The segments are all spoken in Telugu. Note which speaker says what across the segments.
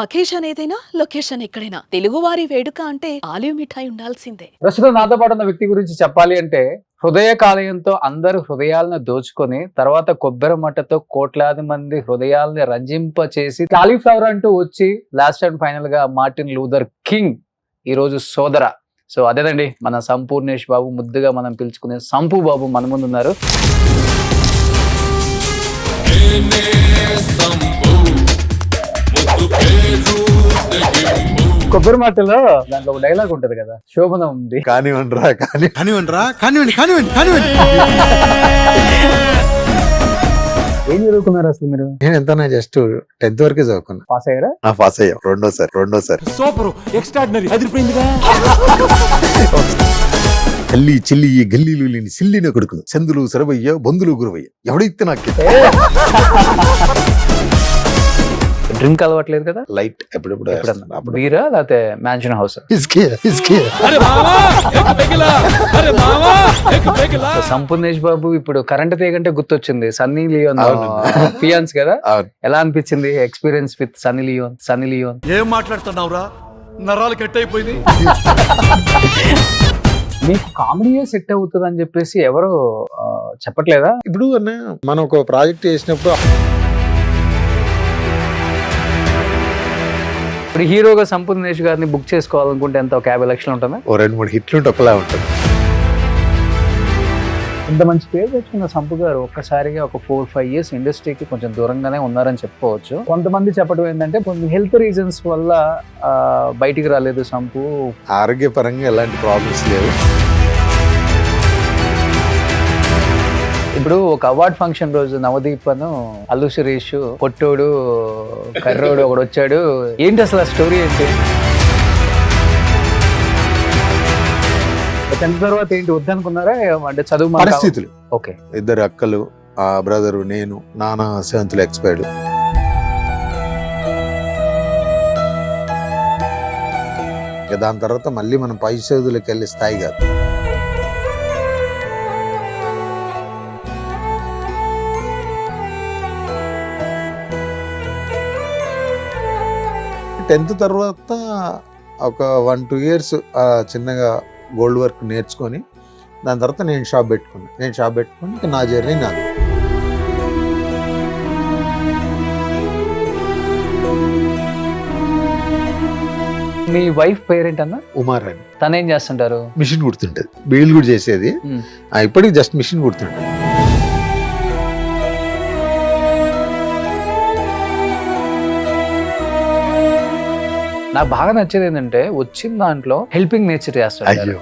Speaker 1: అకేషన్ ఏదైనా లొకేషన్ ఎక్కడైనా తెలుగువారి వేడుక అంటే ఆలివ్ మిఠాయి ఉండాల్సిందే.
Speaker 2: ప్రస్తుతం నాతో పాటు ఉన్న వ్యక్తి గురించి చెప్పాలి అంటే హృదయ కాలేయంతో అందరు హృదయాలను దోచుకొని తర్వాత కొబ్బరి మట్టతో కోట్లాది మంది హృదయాలని రంజింప చేసి కాలీఫ్లవర్ అంటూ వచ్చి లాస్ట్ అండ్ ఫైనల్ గా మార్టిన్ లూథర్ కింగ్ ఈ రోజు సోదర. సో అదేనండి మన సంపూర్ణేష్ బాబు, ముద్దుగా మనం పిలుచుకునే సంపు బాబు మన ముందు ఉన్నారు. కొబ్బరి మాటలో దాంట్లో ఒక డైలాగ్ ఉంటది కదా, శోభన ఉంది
Speaker 3: కానివ్వండిరా కానివ్వండి.
Speaker 2: ఏం చదువుకున్నారు అసలు మీరు?
Speaker 3: నేను ఎంత జస్ట్ 10th వరకే చదువుకున్నా.
Speaker 2: పాస్ అయ్యారా?
Speaker 3: పాస్ అయ్యాం రెండోసారి.
Speaker 4: Super extraordinary అదిరిపోయిందిగా.
Speaker 3: కల్లి చిల్లి ఈ గల్లీలు లేని సిల్లిన కొడుకును చందులు సరవయ్య బంధులు గురవయ్య ఎవడైతే నాకు
Speaker 2: డ్రింక్ అలవాట్లేదు కదా?
Speaker 3: లైట్ ఎప్పుడెప్పుడు
Speaker 2: బీరా లేకపోతే మ్యాన్షన్ హౌస్? సంపూర్ణేష్ బాబు ఇప్పుడు కరెంట్ తీగంటే గుర్తొచ్చింది సన్నీ లియోన్ ఫియాన్స్ కదా. ఎలా అనిపించింది ఎక్స్పీరియన్స్ విత్ సన్నీ లియోన్?
Speaker 4: ఏం మాట్లాడుతున్నావురా, నరాలు కట్ అయిపోయింది.
Speaker 2: మీకు కామెడీయే సెట్ అవుతుంది అని చెప్పేసి ఎవరు చెప్పట్లేదా?
Speaker 3: ఇప్పుడు మనం ఒక ప్రాజెక్ట్ చేసినప్పుడు
Speaker 2: ఇప్పుడు హీరోగా సంపూర్ణేష్ గారిని బుక్ చేసుకోవాలనుకుంటే ఎంత, ఒక 50 లక్షలు ఉంటుందా?
Speaker 3: ఓ 2-3 హిట్లు ఉంటే ఒకలా ఉంటుంది.
Speaker 2: ఇంత మంచి పేరు తెచ్చుకున్న సంపు గారు ఒక్కసారిగా ఒక 4-5 ఇయర్స్ ఇండస్ట్రీకి కొంచెం దూరంగానే ఉన్నారని చెప్పుకోవచ్చు. కొంతమంది చెప్పడం ఏంటంటే కొన్ని హెల్త్ రీజన్స్ వల్ల బయటికి రాలేదు సంపు.
Speaker 3: ఆరోగ్యపరంగా ఎలాంటి ప్రాబ్లమ్స్ లేవు.
Speaker 2: ఇప్పుడు ఒక అవార్డ్ ఫంక్షన్ రోజు నవదీప్ అను అల్లు సురేష్ పొట్టోడు కర్రోడు ఒకడు వచ్చాడు. ఏంటి అసలు ఆ స్టోరీ ఏంటి? 10th తర్వాత ఏంటి వద్దనుకున్నారా అంటే చదువు
Speaker 3: పరిస్థితులు?
Speaker 2: ఓకే,
Speaker 3: 2 అక్కలు, ఆ బ్రదరు, నేను, నాన్న 7th ఎక్స్పైర్డ్. దాని తర్వాత మళ్ళీ మనం పై చదువులకు వెళ్ళే స్థాయి కాదు. టెన్త్ తర్వాత ఒక 1-2 ఇయర్స్ చిన్నగా గోల్డ్ వర్క్ నేర్చుకొని దాని తర్వాత నేను షాప్ పెట్టుకుని ఇంకా నా జర్నీ నాది.
Speaker 2: మీ వైఫ్ పేరెంట్ అన్న?
Speaker 3: ఉమారాణి.
Speaker 2: తను ఏం చేస్తుంటారు?
Speaker 3: మిషన్ కుడుతుంటది, బీళ్ళు కూడా చేసేది. ఇప్పటికి జస్ట్ మిషన్ కుడుతుంటది.
Speaker 2: నాకు బాగా నచ్చేది ఏంటంటే వచ్చిన దాంట్లో హెల్పింగ్ నేచర్ చేస్తాడు.
Speaker 3: అయ్యో,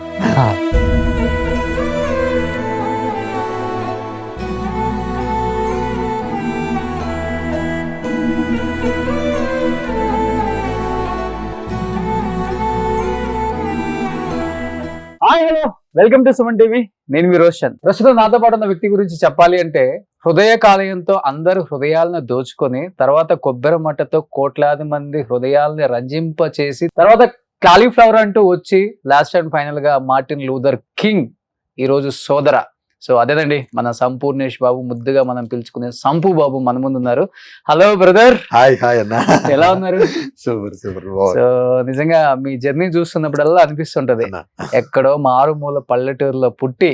Speaker 2: hi, hello, welcome to Suman TV. నేను మీ రోషన్. ప్రస్తుతం నాతో పాటు ఉన్న వ్యక్తి గురించి చెప్పాలి అంటే హృదయ కాలేయంతో అందరు హృదయాలను దోచుకొని తర్వాత కొబ్బరి మట్టతో కోట్లాది మంది హృదయాలని రంజింప చేసి తర్వాత కాలీఫ్లవర్ అంటూ వచ్చి లాస్ట్ అండ్ ఫైనల్ గా మార్టిన్ లూథర్ కింగ్ ఈ రోజు సోదర. సో అదేనండి మన సంపూర్ణేష్ బాబు, ముద్దుగా మనం పిలుచుకునే సంపు బాబు మన ముందు ఉన్నారు. Hello brother.
Speaker 3: హాయ్ అన్న,
Speaker 2: ఎలా ఉన్నారు?
Speaker 3: సూపర్.
Speaker 2: సో నిజంగా మీ జర్నీ చూస్తున్నప్పుడల్లా అనిపిస్తుంటది ఎక్కడో మారుమూల పల్లెటూరులో పుట్టి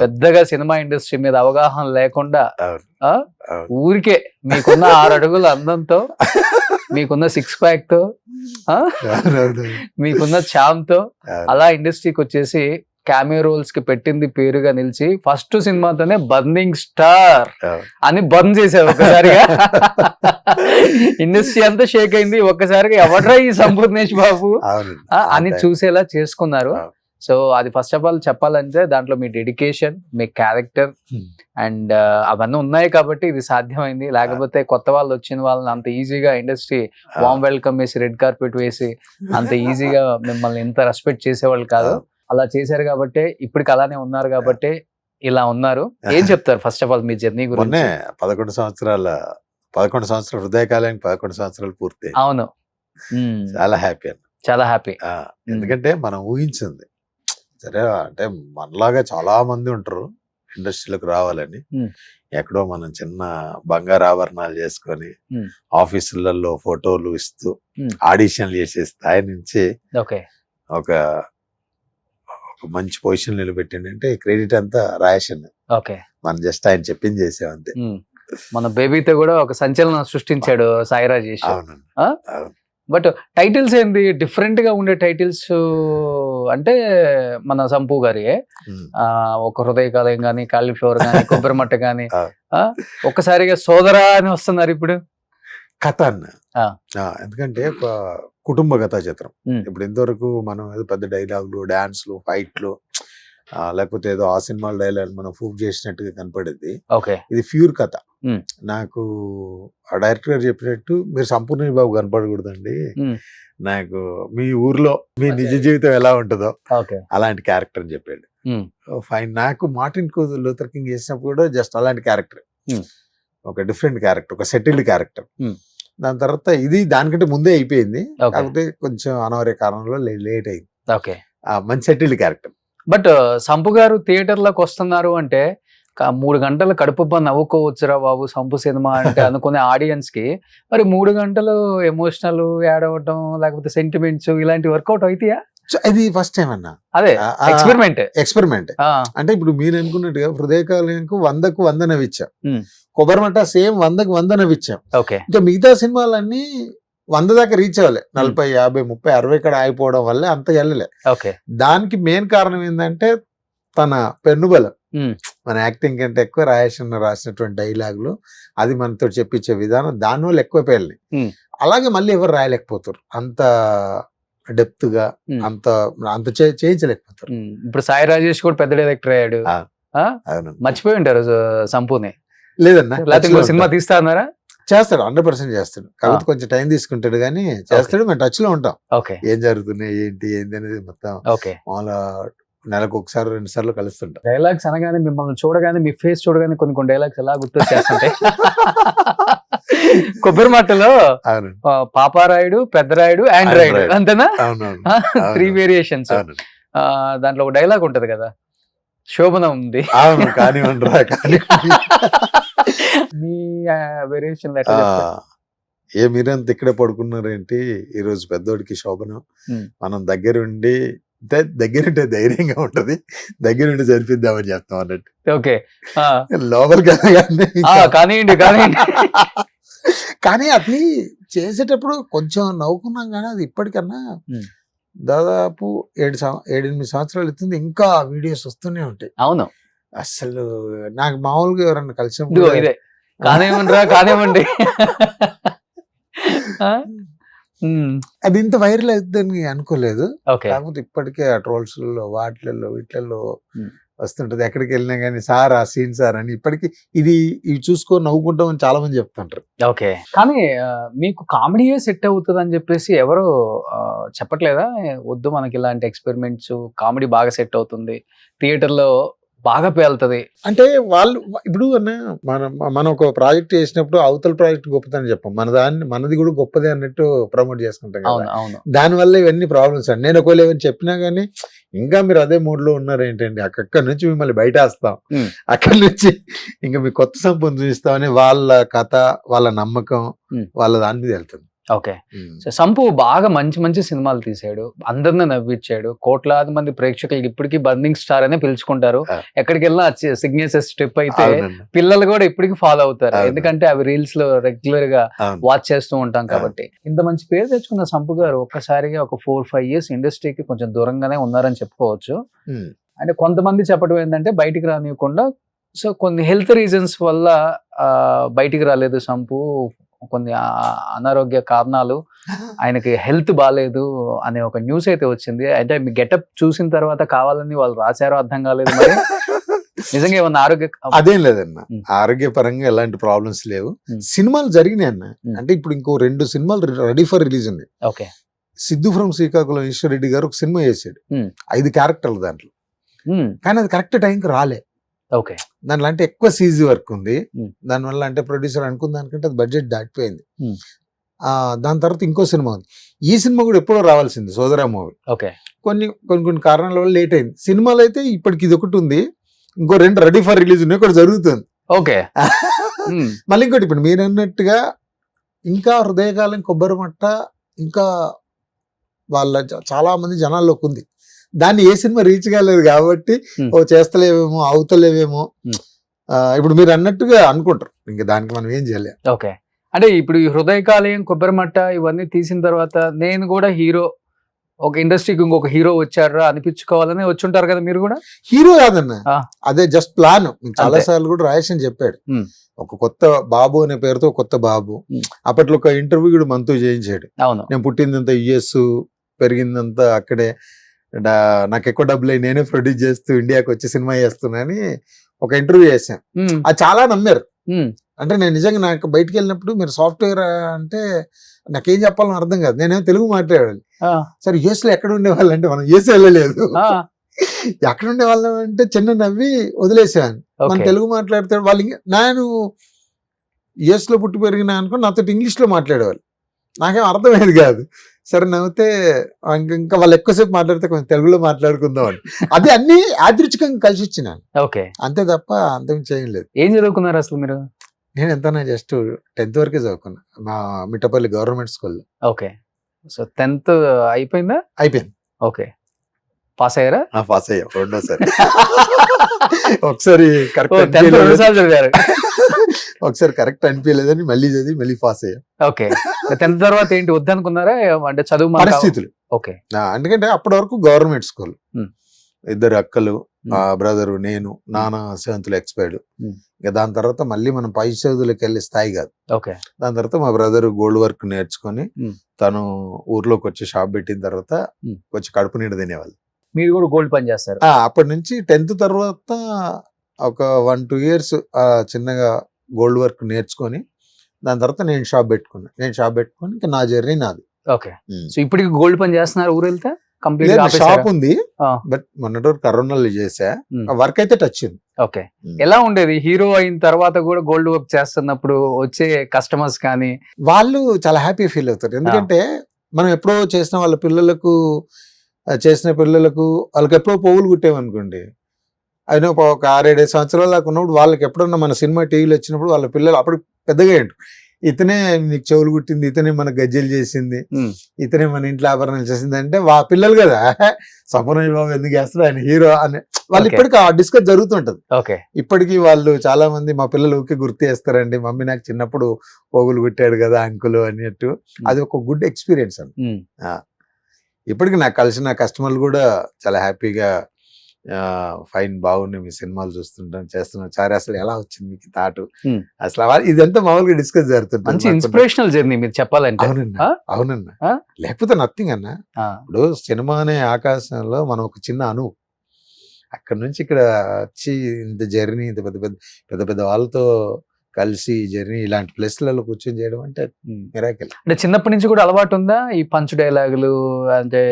Speaker 2: పెద్దగా సినిమా ఇండస్ట్రీ మీద అవగాహన లేకుండా ఊరికే మీకున్న 6 అడుగుల అందంతో, మీకున్న 6 ప్యాక్ తో, మీకున్న చామ్ తో అలా ఇండస్ట్రీకి వచ్చేసి క్యామియో రోల్స్ కి పెట్టింది పేరుగా నిలిచి ఫస్ట్ సినిమాతోనే బర్నింగ్ స్టార్ అని బంద్ చేశారు ఒక్కసారిగా. ఇండస్ట్రీ అంతా షేక్ అయింది ఒక్కసారిగా, ఎవడ్రా ఈ సంపూర్ణేష్ బాబు అని చూసేలా చేసుకున్నారు. సో అది ఫస్ట్ ఆఫ్ ఆల్ చెప్పాలంటే దాంట్లో మీ డెడికేషన్, మీ క్యారెక్టర్ అండ్ అవన్నీ ఉన్నాయి కాబట్టి ఇది సాధ్యమైంది. లేకపోతే కొత్త వాళ్ళు వచ్చిన వాళ్ళని అంత ఈజీగా ఇండస్ట్రీ వామ్ వెల్కమ్ వేసి రెడ్ కార్పెట్ వేసి అంత ఈజీగా మిమ్మల్ని ఎంత రెస్పెక్ట్ చేసేవాళ్ళు కాదు. అలా చేశారు కాబట్టి ఇప్పటికి అలానే ఉన్నారు కాబట్టి ఇలా ఉన్నారు. ఏం చెప్తారు first of all me journey గురించి?
Speaker 3: 11 సంవత్సరాలు హృదయకాలానికి 11 సంవత్సరాలు పూర్తి.
Speaker 2: అవును,
Speaker 3: చాలా హ్యాపీ అన్న,
Speaker 2: చాలా హ్యాపీ.
Speaker 3: ఎందుకంటే మనం ఊహించింది సరే అంటే మనలాగా చాలా మంది ఉంటారు ఇండస్ట్రీలోకి రావాలని.
Speaker 2: Hmm.
Speaker 3: ఎక్కడో మనం చిన్న బంగారు ఆభరణాలు చేసుకొని
Speaker 2: Hmm.
Speaker 3: ఆఫీసులలో ఫోటోలు ఇస్తూ
Speaker 2: Hmm.
Speaker 3: ఆడిషన్లు చేసే స్థాయి నుంచి
Speaker 2: ఓకే.
Speaker 3: ఒక ఒక మంచి పొజిషన్ నిలబెట్టిందంటే క్రెడిట్ అంతా రాయేషన్.
Speaker 2: ఓకే.
Speaker 3: మనం జస్ట్ ఆయన చెప్పింది చేసాం అంతే.
Speaker 2: మన బేబీతో కూడా ఒక సంచలనం సృష్టించాడు సాయి రాజేష్.
Speaker 3: అవునండి.
Speaker 2: ఆ?
Speaker 3: అవును.
Speaker 2: బట్ టైటిల్స్ ఏంది డిఫరెంట్ గా ఉండే టైటిల్స్ అంటే మన సంపు గారి
Speaker 3: Hmm.
Speaker 2: ఒక హృదయ కాలేయం కానీ కాలీఫ్లవర్ కానీ కొబ్బరి మట్ట కానీ
Speaker 3: ఆ.
Speaker 2: ఒక్కసారిగా సోదరా అని వస్తున్నారు ఇప్పుడు.
Speaker 3: కథ అన్న.
Speaker 2: ఆ.
Speaker 3: ఎందుకంటే ఒక కుటుంబ కథా చిత్రం.
Speaker 2: Hmm.
Speaker 3: ఇప్పుడు ఇంతవరకు మనం ఏదో పెద్ద డైలాగులు, డాన్స్లు, ఫైట్లు, లేకపోతే ఏదో ఆ సినిమాల డైలాగ్ మనం ప్రూవ్ చేసినట్టుగా కనపడేది.
Speaker 2: ఓకే.
Speaker 3: ఇది ప్యూర్ కథ.
Speaker 2: Hmm.
Speaker 3: నాకు ఆ డైరెక్టర్ గారు చెప్పినట్టు మీరు సంపూర్ణ బాబు కనపడకూడదండి,
Speaker 2: Hmm.
Speaker 3: నాకు మీ ఊర్లో మీ నిజ జీవితం ఎలా ఉంటుందో
Speaker 2: ఓకే.
Speaker 3: అలాంటి క్యారెక్టర్ అని చెప్పాడు. ఫైన్. నాకు మార్టిన్ లూథర్ కింగ్ చేసినప్పుడు కూడా జస్ట్ అలాంటి క్యారెక్టర్.
Speaker 2: Hmm.
Speaker 3: ఒక డిఫరెంట్ క్యారెక్టర్, ఒక సెటిల్డ్ క్యారెక్టర్.
Speaker 2: Hmm.
Speaker 3: దాని తర్వాత ఇది దానికంటే ముందే అయిపోయింది.
Speaker 2: Okay.
Speaker 3: కాకపోతే కొంచెం అనారోగ్య కారణంలో లేట్ అయింది.
Speaker 2: ఓకే.
Speaker 3: మంచి సెటిల్డ్ క్యారెక్టర్.
Speaker 2: బట్ సంపు గారు థియేటర్లోకి వస్తున్నారు అంటే 3 గంటలు కడుపుబ్బ నవ్వుకోవచ్చురా బాబు సంపు సినిమా అంటే అనుకునే ఆడియన్స్ కి మరి 3 గంటలు ఎమోషనల్ ఏడవటం లేకపోతే సెంటిమెంట్స్ ఇలాంటి వర్కౌట్ అవుతాయా?
Speaker 3: ఇది ఫస్ట్ టైం అన్న.
Speaker 2: అదే ఎక్స్పెరిమెంట్.
Speaker 3: అంటే ఇప్పుడు మీరు అనుకున్నట్టుగా హృదయకాలంకు 100కు 100 నవ్విచ్చాం.
Speaker 2: Hmm.
Speaker 3: కొబ్బరిమట సేమ్ 100కు 100 నవ్విచ్చాం.
Speaker 2: ఓకే.
Speaker 3: ఇంకా మిగతా సినిమాలన్నీ 100 దాకా రీచ్ అవ్వలే. 40, 50, 30, 60 ఇక్కడ ఆగిపోవడం వల్ల అంత వెళ్ళలే.
Speaker 2: ఓకే.
Speaker 3: దానికి మెయిన్ కారణం ఏంటంటే తన పెన్నుబలం.
Speaker 2: Hmm.
Speaker 3: మన యాక్టింగ్ కంటే ఎక్కువ రాయేషన్ రాసినటువంటి డైలాగులు, అది మనతో చెప్పించే విధానం, దానివల్ల ఎక్కువ పేర్లు.
Speaker 2: Hmm.
Speaker 3: అలాగే మళ్ళీ ఎవరు రాయలేకపోతారు అంత డెప్త్ గా.
Speaker 2: Hmm.
Speaker 3: అంత చేయించలేకపోతారు.
Speaker 2: ఇప్పుడు సాయి రాజేష్ కూడా పెద్ద డైరెక్టర్ అయ్యాడు.
Speaker 3: అవును.
Speaker 2: మర్చిపోయి ఉంటారు సంపుని.
Speaker 3: లేదన్నా,
Speaker 2: లేకపోతే ఇంకో సినిమా తీస్తా అన్నారా?
Speaker 3: చేస్తాడు, 100% చేస్తాడు. కాకపోతే కొంచెం టైం తీసుకుంటాడు కానీ చేస్తాడు. మేము టచ్ లో ఉంటాం.
Speaker 2: ఓకే.
Speaker 3: ఏం జరుగుతున్నాయి ఏంటి అనేది మొత్తం
Speaker 2: ఓకే.
Speaker 3: మామూలుగా నెలకు 1 2 సార్లు కలుస్తుంటాం.
Speaker 2: డైలాగ్స్ అనగానే మిమ్మల్ని చూడగానే మీ ఫేస్ చూడగానే కొన్ని డైలాగ్స్ ఎలా గుర్తొచ్చేస్తుంటాయి. కొబ్బరి మాటలో
Speaker 3: అవును.
Speaker 2: పాపారాయుడు, పెద్దరాయుడు, ఆండ్రాయిడ్ అంతేనా?
Speaker 3: అవునవును.
Speaker 2: 3 వేరియేషన్స్.
Speaker 3: అవును.
Speaker 2: దాంట్లో ఒక డైలాగ్ ఉంటది కదా, శోభన ఉంది.
Speaker 3: అవును. కానివ్వండి రా కానివ్వండి.
Speaker 2: మీ వేరియేషన్
Speaker 3: మీరంతా ఇక్కడే పడుకున్నారేంటి, ఈ రోజు పెద్దోడికి శోభనం, మనం దగ్గరుండి దగ్గరుంటే ధైర్యంగా ఉంటది, దగ్గరుండి జరిపిద్దామని చెప్తాం అన్నట్టు.
Speaker 2: ఓకే.
Speaker 3: లోపలికి
Speaker 2: కానివ్వండి.
Speaker 3: కానీ అది చేసేటప్పుడు కొంచెం నవ్వుకున్నాం కానీ అది ఇప్పటికన్నా దాదాపు 7-8 సంవత్సరాలు అవుతుంది, ఇంకా వీడియోస్ వస్తూనే ఉంటాయి.
Speaker 2: అవును.
Speaker 3: అసలు నాకు మామూలుగా ఎవరన్నా కలిసినప్పుడు
Speaker 2: ఇదే కానివ్వండి.
Speaker 3: అది ఇంత వైరల్ అవుతుందని అనుకోలేదు.
Speaker 2: ఓకే.
Speaker 3: కాకపోతే ఇప్పటికే ఆ ట్రోల్స్ వీటిల్లో వస్తుంటది. ఎక్కడికి వెళ్ళినా కానీ సార్ ఆ సీన్ సార్ అని ఇప్పటికీ ఇవి చూసుకొని నవ్వుకుంటామని చాలా మంది చెప్తుంటారు.
Speaker 2: ఓకే. కానీ మీకు కామెడీయే సెట్ అవుతుంది అని చెప్పేసి ఎవరు చెప్పట్లేదా? వద్దు మనకి ఇలాంటి ఎక్స్పెరిమెంట్స్, కామెడీ బాగా సెట్ అవుతుంది, థియేటర్ లో బాగా పేలుతుంది
Speaker 3: అంటే వాళ్ళు ఇప్పుడు మనం ఒక ప్రాజెక్ట్ చేసినప్పుడు అవతల ప్రాజెక్ట్ గొప్పదని చెప్పాం, మనది కూడా గొప్పదే అన్నట్టు ప్రమోట్ చేసుకుంటాం కదా. దానివల్ల ఇవన్నీ ప్రాబ్లమ్స్ అండి. నేను ఒకవేళ ఏమైనా చెప్పినా కానీ ఇంకా మీరు అదే మూడ్ లో ఉన్నారు ఏంటండి, అక్కడి నుంచి మిమ్మల్ని బయట వేస్తాం, అక్కడి నుంచి ఇంకా మీ కొత్త సంపద చూపిస్తామని వాళ్ళ కథ, వాళ్ళ నమ్మకం, వాళ్ళ దాని మీద వెళ్తుంది.
Speaker 2: ఓకే. సో సంపు బాగా మంచి సినిమాలు తీసాడు, అందరిని నవ్వించాడు, కోట్లాది మంది ప్రేక్షకులు ఇప్పటికీ బర్నింగ్ స్టార్ అనే పిలుచుకుంటారు. ఎక్కడికి వెళ్ళినా సిగ్నేచర్ స్టెప్ అయితే పిల్లలు కూడా ఇప్పటికీ ఫాలో అవుతారు, ఎందుకంటే అవి రీల్స్ లో రెగ్యులర్ గా వాచ్ చేస్తూ ఉంటాం కాబట్టి. ఇంత మంచి పేరు తెచ్చుకున్న సంపు గారు ఒక్కసారిగా ఒక 4-5 years ఇండస్ట్రీకి కొంచెం దూరంగానే ఉన్నారని చెప్పుకోవచ్చు. అంటే కొంతమంది చెప్పడం ఏంటంటే బయటికి రానివ్వకుండా, సో కొన్ని హెల్త్ రీజన్స్ వల్ల బయటికి రాలేదు సంపు, కొన్ని అనారోగ్య కారణాలు, ఆయనకి హెల్త్ బాగాలేదు అనే ఒక న్యూస్ అయితే వచ్చింది. అయితే మీ గెటప్ చూసిన తర్వాత కావాలని వాళ్ళు రాశారో అర్థం కాలేదు, మరి నిజంగా ఏమన్నా
Speaker 3: అదేం లేదన్న, ఆరోగ్యపరంగా ఎలాంటి ప్రాబ్లమ్స్ లేవు. సినిమాలు జరిగినాయి అన్న. అంటే ఇప్పుడు ఇంకో 2 సినిమాలు రెడీ ఫర్ రిలీజ్ ఉంది.
Speaker 2: ఓకే.
Speaker 3: సిద్ధు ఫ్రమ్ శ్రీకాకుళం ఈశ్వర్ రెడ్డి గారు ఒక సినిమా చేశాడు, 5 క్యారెక్టర్లు దాంట్లో, కానీ అది కరెక్ట్ టైంకి రాలే.
Speaker 2: ఓకే.
Speaker 3: దానిలో అంటే ఎక్కువ సీజీ వర్క్ ఉంది, దానివల్ల అంటే ప్రొడ్యూసర్ అనుకున్న దానికంటే అది బడ్జెట్ దాటిపోయింది. దాని తర్వాత ఇంకో సినిమా ఉంది, ఈ సినిమా కూడా ఎప్పుడో రావాల్సింది, సోదరా మూవీ.
Speaker 2: ఓకే.
Speaker 3: కొన్ని కారణాల వల్ల లేట్ అయింది. సినిమాలు అయితే ఇప్పటికి ఇది ఒకటి ఉంది, ఇంకో 2 రెడీ ఫర్ రిలీజ్ ఉన్నాయి, ఒకటి జరుగుతుంది.
Speaker 2: ఓకే.
Speaker 3: మళ్ళీ ఇంకోటి ఇప్పుడు మీరు అన్నట్టుగా ఇంకా హృదయకాలం కొబ్బరి మట్ట ఇంకా వాళ్ళ చాలా మంది జనాల్లోకి ఉంది. దాన్ని ఏ సినిమా రీచ్ కాలేదు కాబట్టి ఓ చేస్తలేవేమో అవుతలేవేమో ఇప్పుడు మీరు అన్నట్టుగా అనుకుంటారు, ఇంకా దానికి మనం ఏం చేయలేం.
Speaker 2: ఓకే. అంటే ఇప్పుడు ఈ హృదయకాలయం, కొబ్బరిమట్ట ఇవన్నీ తీసిన తర్వాత నేను కూడా హీరో, ఒక ఇండస్ట్రీకి ఇంకొక హీరో వచ్చారా అనిపించుకోవాలని వచ్చుంటారు కదా మీరు కూడా?
Speaker 3: హీరో కాదన్న, అదే జస్ట్ ప్లాన్. చాలా
Speaker 2: అంతే.
Speaker 3: సార్లు కూడా రాయేష్ అని చెప్పాడు,
Speaker 2: ఉమ్.
Speaker 3: ఒక కొత్త బాబు అనే పేరుతో కొత్త బాబు. అప్పట్లో ఒక ఇంటర్వ్యూ కూడా మనతో చేయించాడు.
Speaker 2: అవును.
Speaker 3: నేను పుట్టిందంతా యుఎస్, పెరిగిందంతా అక్కడే, నాకు ఎక్కువ డబ్బులు అయి నేనే ప్రొడ్యూస్ చేస్తూ ఇండియాకి వచ్చి సినిమా చేస్తున్నానని ఒక ఇంటర్వ్యూ చేశాను. అది చాలా నమ్మారు. అంటే నేను నిజంగా నాకు బయటికి వెళ్ళినప్పుడు మీరు సాఫ్ట్వేర్ అంటే నాకేం చెప్పాలని అర్థం కాదు, నేనేమో తెలుగు మాట్లాడాలి. సరే యుఎస్ లో ఎక్కడ ఉండేవాళ్ళు అంటే మనం యుఎస్ వెళ్ళలేదు, ఎక్కడ ఉండేవాళ్ళం అంటే చిన్న నవ్వి వదిలేసాను. మన తెలుగు మాట్లాడతాడు వాళ్ళు. నేను యుఎస్ లో పుట్టి పెరిగినా అనుకో నాతో ఇంగ్లీష్ లో మాట్లాడేవాళ్ళు, నాకేం అర్థమయ్యేది కాదు. సరే నవ్వుతే ఇంకా వాళ్ళు ఎక్కువసేపు మాట్లాడితే కొంచెం తెలుగులో మాట్లాడుకుందాం అని, అది అన్ని యాదృచ్ఛికంగా కలిసి వచ్చినాను.
Speaker 2: ఓకే.
Speaker 3: అంతే తప్ప అంతం చేయలేదు.
Speaker 2: ఏం చదువుకున్నారు అసలు మీరు?
Speaker 3: నేను ఎంత జస్ట్ 10th వరకే చదువుకున్నా మా మిట్టపల్లి గవర్నమెంట్ స్కూల్లో.
Speaker 2: ఓకే. సో 10th అయిపోయిందా?
Speaker 3: అయిపోయింది.
Speaker 2: ఓకే. పాస్ అయ్యారా?
Speaker 3: పాస్ అయ్యా రెండోసారి. ఒకసారి కరెక్ట్
Speaker 2: చదివారు,
Speaker 3: ఒకసారి కరెక్ట్ అనిపించలేదని మళ్ళీ చదివి మళ్ళీ పాస్ అయ్యా.
Speaker 2: ఓకే. 10th తర్వాత ఏంటి వద్దనుకున్నారా అంటే చదువు
Speaker 3: పరిస్థితులు?
Speaker 2: ఓకే.
Speaker 3: ఎందుకంటే అప్పటి వరకు గవర్నమెంట్ స్కూల్, 2 అక్కలు, బ్రదరు, నేను, నాన్న 7th ఎక్స్పైర్డ్. ఇక దాని తర్వాత మళ్ళీ మనం పై చదువులకు వెళ్ళే స్థాయి కాదు.
Speaker 2: ఓకే.
Speaker 3: దాని తర్వాత మా బ్రదర్ గోల్డ్ వర్క్ నేర్చుకొని తను ఊర్లోకి వచ్చి షాప్ పెట్టిన తర్వాత వచ్చి కడుపు నిండా తినేవాళ్ళు.
Speaker 2: మీరు కూడా గోల్డ్ పని చేస్తారు?
Speaker 3: అప్పటి నుంచి 10th తర్వాత ఒక 1-2 years చిన్నగా గోల్డ్ వర్క్ నేర్చుకొని దాని తర్వాత నేను షాప్ పెట్టుకున్నా. ఇంకా నా జర్నీ నాది.
Speaker 2: ఓకే. సో ఇప్పటికి గోల్డ్ పని చేస్తున్నారు ఊరు వెళ్తే? కంప్లీట్
Speaker 3: షాప్ ఉంది, బట్ మొన్నటి వరకు కరోనాలో చేసా. వర్క్ అయితే టచ్ ఉంది.
Speaker 2: ఓకే. ఎలా ఉండేది హీరో అయిన తర్వాత కూడా గోల్డ్ వర్క్ చేస్తున్నప్పుడు వచ్చే కస్టమర్స్ కానీ?
Speaker 3: వాళ్ళు చాలా హ్యాపీ ఫీల్ అవుతారు, ఎందుకంటే మనం ఎప్పుడో చేసిన వాళ్ళ పిల్లలకు వాళ్ళకి ఎప్పుడో పోగులు కుట్టామనుకోండి, అయినా ఒక 6-7 సంవత్సరాల దాకా ఉన్నప్పుడు వాళ్ళకి ఎప్పుడన్నా మన సినిమా టీవీలో వచ్చినప్పుడు వాళ్ళ పిల్లలు అప్పుడు పెద్దగా ఏంటి, ఇతనే నీకు చెవులు కుట్టింది, ఇతనే మన గజ్జెలు చేసింది, ఇతనే మన ఇంట్లో ఆభరణాలు చేసింది అంటే పిల్లలు కదా, సంపూర్ణ బాబు ఎందుకు చేస్తారు ఆయన హీరో అని వాళ్ళు ఇప్పటికీ ఆ డిస్కస్ జరుగుతుంటది.
Speaker 2: ఓకే.
Speaker 3: ఇప్పటికీ వాళ్ళు చాలా మంది మా పిల్లలు ఊరికే గుర్తు చేస్తారండి, మమ్మీ నాకు చిన్నప్పుడు పోగులు కుట్టాడు కదా అంకుల్ అన్నట్టు. అది ఒక గుడ్ ఎక్స్పీరియన్స్ అండి. ఇప్పటికి నాకు కలిసిన కస్టమర్లు కూడా చాలా హ్యాపీగా ఫైన్ బాగున్నాయి మీ సినిమాలు చూస్తుంటాం చేస్తున్నాం సరే అసలు ఎలా వచ్చింది మీకు థాట్ అసలు ఇదంతా మామూలుగా డిస్కస్ జరుగుతుంది.
Speaker 2: మంచి ఇన్స్పిరేషనల్ జర్నీ మీరు చెప్పాలంటే.
Speaker 3: అవునన్నా లేకపోతే నథింగ్ అన్న. ఇప్పుడు సినిమా అనే ఆకాశంలో మనం ఒక చిన్న అణువు, అక్కడ నుంచి ఇక్కడ వచ్చి ఇంత జర్నీ ఇంత పెద్ద పెద్ద వాళ్ళతో కలిసి జర్నీ ఇలాంటి ప్లేస్లలో కూర్చొని చేయడం అంటే మిరాకిల్.
Speaker 2: అంటే చిన్నప్పటి నుంచి కూడా అలవాటు ఉందా ఈ పంచ్ డైలాగులు అంటే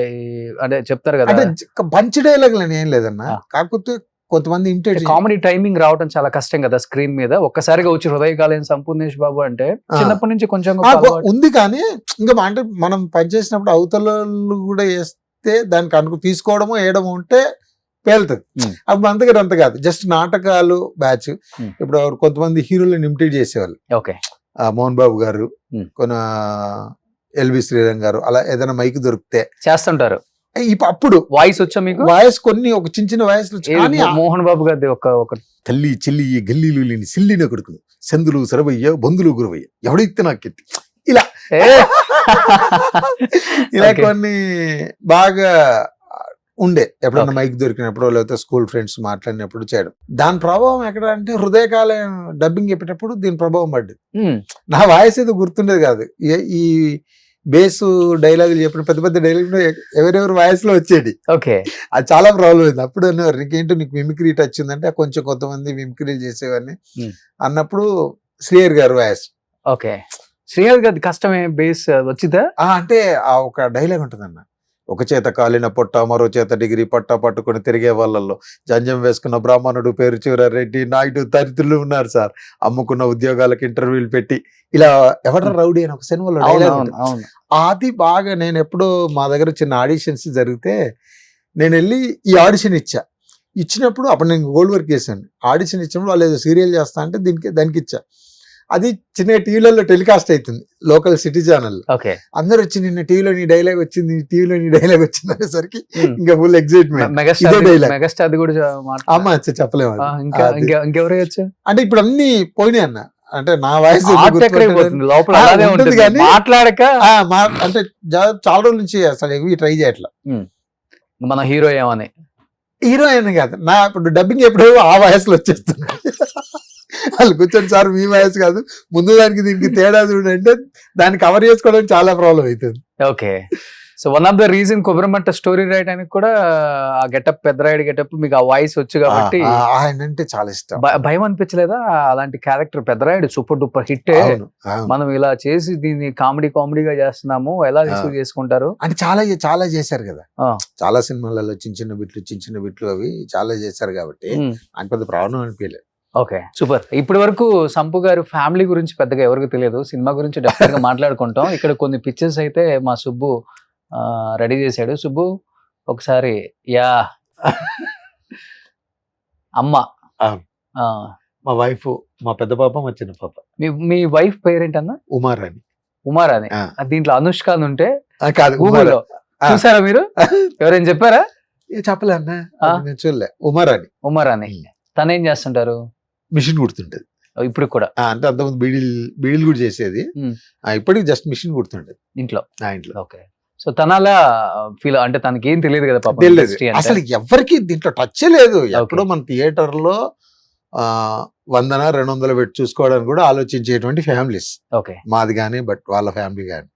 Speaker 2: చెప్తారు కదా?
Speaker 3: అంటే పంచ్ డైలాగులు అని ఏం లేదన్నా, కాకపోతే కొంతమంది ఇమిటేట్
Speaker 2: కామెడీ టైమింగ్ రావడం చాలా కష్టం కదా స్క్రీన్ మీద. ఒక్కసారిగా వచ్చి హృదయకాలయం సంపూర్ణేష్ బాబు అంటే చిన్నప్పటి నుంచి కొంచెం
Speaker 3: ఉంది, కానీ ఇంకా అంటే మనం పనిచేసినప్పుడు అవతల కూడా వేస్తే దానికి తీసుకోవడమో వేయడమో ఉంటే పేలుతుంది. అప్పుడు అంతగా అంత కాదు, జస్ట్ నాటకాలు బ్యాచ్. ఇప్పుడు కొంతమంది హీరోలను ఇమిటేట్ చేసేవాళ్ళు, మోహన్ బాబు గారు, కొన ఎల్వి శ్రీరంగ్ గారు, అలా ఏదైనా మైక్ దొరికితే
Speaker 2: చేస్తుంటారు.
Speaker 3: అప్పుడు
Speaker 2: వాయిస్ వచ్చా మీకు?
Speaker 3: వాయిస్ కొన్ని ఒక చిన్న వాయిస్
Speaker 2: మోహన్ బాబు గారి ఒక
Speaker 3: తల్లి చెల్లి గల్లీలు లేని సిల్లిన కొడుకులు సందులు సరవయ్య బంధులు గురవయ్య ఎవడైతే నాకెత్తి ఇలా ఇలా కొన్ని బాగా ఉండే. ఎప్పుడన్నా మైక్ దొరికినప్పుడు లేకపోతే స్కూల్ ఫ్రెండ్స్ మాట్లాడినప్పుడు చేయడం. దాని ప్రభావం ఎక్కడ అంటే హృదయకాలయం డబ్బింగ్ చెప్పేటప్పుడు దీని ప్రభావం పడ్డది. నా వాయిస్ ఏదో గుర్తుండేది కాదు, ఈ బేస్ డైలాగులు చెప్పిన పెద్ద పెద్ద డైలాగులు ఎవరెవరు వాయిస్ లో వచ్చేది.
Speaker 2: ఓకే,
Speaker 3: అది చాలా ప్రాబ్లం అయింది. అప్పుడు అనేవారు నీకేంటో నీకు మిమిక్రీ టచ్ ఉందంటే కొంతమంది మిమిక్రీలు చేసేవాడిని అన్నప్పుడు శ్రీహరి గారు వాయిస్.
Speaker 2: ఓకే, శ్రీహరి గారి కష్టమే బేస్ వచ్చిందా
Speaker 3: అంటే ఆ ఒక డైలాగ్ ఉంటుందన్న, ఒక చేత కాలిన పొట్ట మరో చేత డిగ్రీ పట్టా పట్టుకుని తిరిగే వాళ్ళల్లో జంజం వేసుకున్న బ్రాహ్మణుడు పేరు రెడ్డి నాయుడు తదితరులు ఉన్నారు సార్, అమ్ముకున్న ఉద్యోగాలకు ఇంటర్వ్యూలు పెట్టి ఇలా ఎవడ రౌడీ అని ఒక సినిమాలో డైలాగ్. అది బాగా నేను ఎప్పుడో మా దగ్గర చిన్న ఆడిషన్స్ జరిగితే నేను వెళ్ళి ఈ ఆడిషన్ ఇచ్చా. ఇచ్చినప్పుడు అప్పుడు నేను గోల్డ్ వర్క్ చేశాను. ఆడిషన్ ఇచ్చినప్పుడు వాళ్ళు ఏదో సీరియల్ చేస్తా అంటే దానికి ఇచ్చా. అది చిన్న టీవీలలో టెలికాస్ట్ అవుతుంది, లోకల్ సిటీ ఛానల్.
Speaker 2: ఓకే.
Speaker 3: అందరూ వచ్చి నిన్న టీవీలో నీ డైలాగ్ వచ్చింది, టీవీలో నీ డైలాగ్ వచ్చింది అనేసరికి ఇంకా ఫుల్ ఎక్సైట్మెంట్.
Speaker 2: మెగాస్టార్ కూడా
Speaker 3: అమ్మ చెప్పలేము.
Speaker 2: ఇంకెవరు వచ్చు
Speaker 3: అంటే ఇప్పుడు అన్ని పోయినాయి అన్న. అంటే నా వాయిస్
Speaker 2: మాట్లాడక
Speaker 3: అంటే చాలా రోజుల నుంచి అసలు ఏవి ట్రై చేయట్లా.
Speaker 2: మన హీరో ఏమని
Speaker 3: హీరోయిన్ కాదు నా, ఇప్పుడు డబ్బింగ్ ఎప్పుడో ఆ వయసులో వచ్చేస్తుంది. వాళ్ళు కూర్చొని సార్ మీ వయసు కాదు, ముందు దానికి దీనికి తేడా చూడంటే దాన్ని కవర్ చేసుకోవడానికి చాలా ప్రాబ్లం అవుతుంది.
Speaker 2: Okay. So one of the reason Kobbarimatta story రాయడానికి కూడా ఆ గెటప్, పెద్దరాయుడు గెటప్, మీకు ఆ వాయిస్ వచ్చు కాబట్టి
Speaker 3: ఆయన అంటే చాలా ఇష్టం.
Speaker 2: భయం అనిపించలేదా అలాంటి character? Peddarayudu super duper hit, మనం ఇలా చేసి దీన్ని కామెడీగా చేస్తున్నాము, ఎలా రిసీవ్ చేసుకుంటారు?
Speaker 3: అంటే చాలా చేశారు కదా, చాలా సినిమాలలో చిన్న చిన్న బిట్లు అవి చాలా చేశారు కాబట్టి ఆయన పెద్ద ప్రాబ్లం అనిపించలేదు.
Speaker 2: Okay, super. ఇప్పటి వరకు సంపు గారు ఫ్యామిలీ గురించి పెద్దగా ఎవరికి తెలియదు, సినిమా గురించి డెఫినెట్ గా మాట్లాడుకుంటాం. ఇక్కడ కొన్ని పిక్చర్స్ అయితే మా సుబ్బు రెడీ చేశాడు. సుబ్బు ఒకసారి యా అమ్మ,
Speaker 3: మా వైఫ్, మా పెద్ద పాప, మా చిన్న పాప.
Speaker 2: మీ వైఫ్ పేరేంటన్నా?
Speaker 3: ఉమారాణి.
Speaker 2: ఉమారాణి. దీంట్లో అనుష్క అని ఉంటే
Speaker 3: కాదు,
Speaker 2: గూగుల్లో చూసారా మీరు? ఎవరైనా చెప్పారా?
Speaker 3: చెప్పలే అన్న, నేను చూడలే. ఉమారాణి.
Speaker 2: తనేం చేస్తుంటారు?
Speaker 3: మిషన్ కుడుతుంటది
Speaker 2: ఇప్పుడు కూడా.
Speaker 3: అంటే అంతకుముందు బీడీలు కూడా చేసేది, ఇప్పటికి జస్ట్ మిషన్ కుడుతుంటది ఇంట్లో.
Speaker 2: ఓకే. సో తనలా ఫీల్, అంటే తనకి ఏం తెలియదు కదా పాపం,
Speaker 3: అసలు ఎవరికి దీంట్లో టచ్ లేదు. ఎప్పుడో మన థియేటర్ లో 100-200 పెట్టి చూసుకోవడానికి కూడా ఆలోచించేటువంటి ఫ్యామిలీస్.
Speaker 2: ఓకే. మాది
Speaker 3: కానీ బట్ వాళ్ళ ఫ్యామిలీ కానీ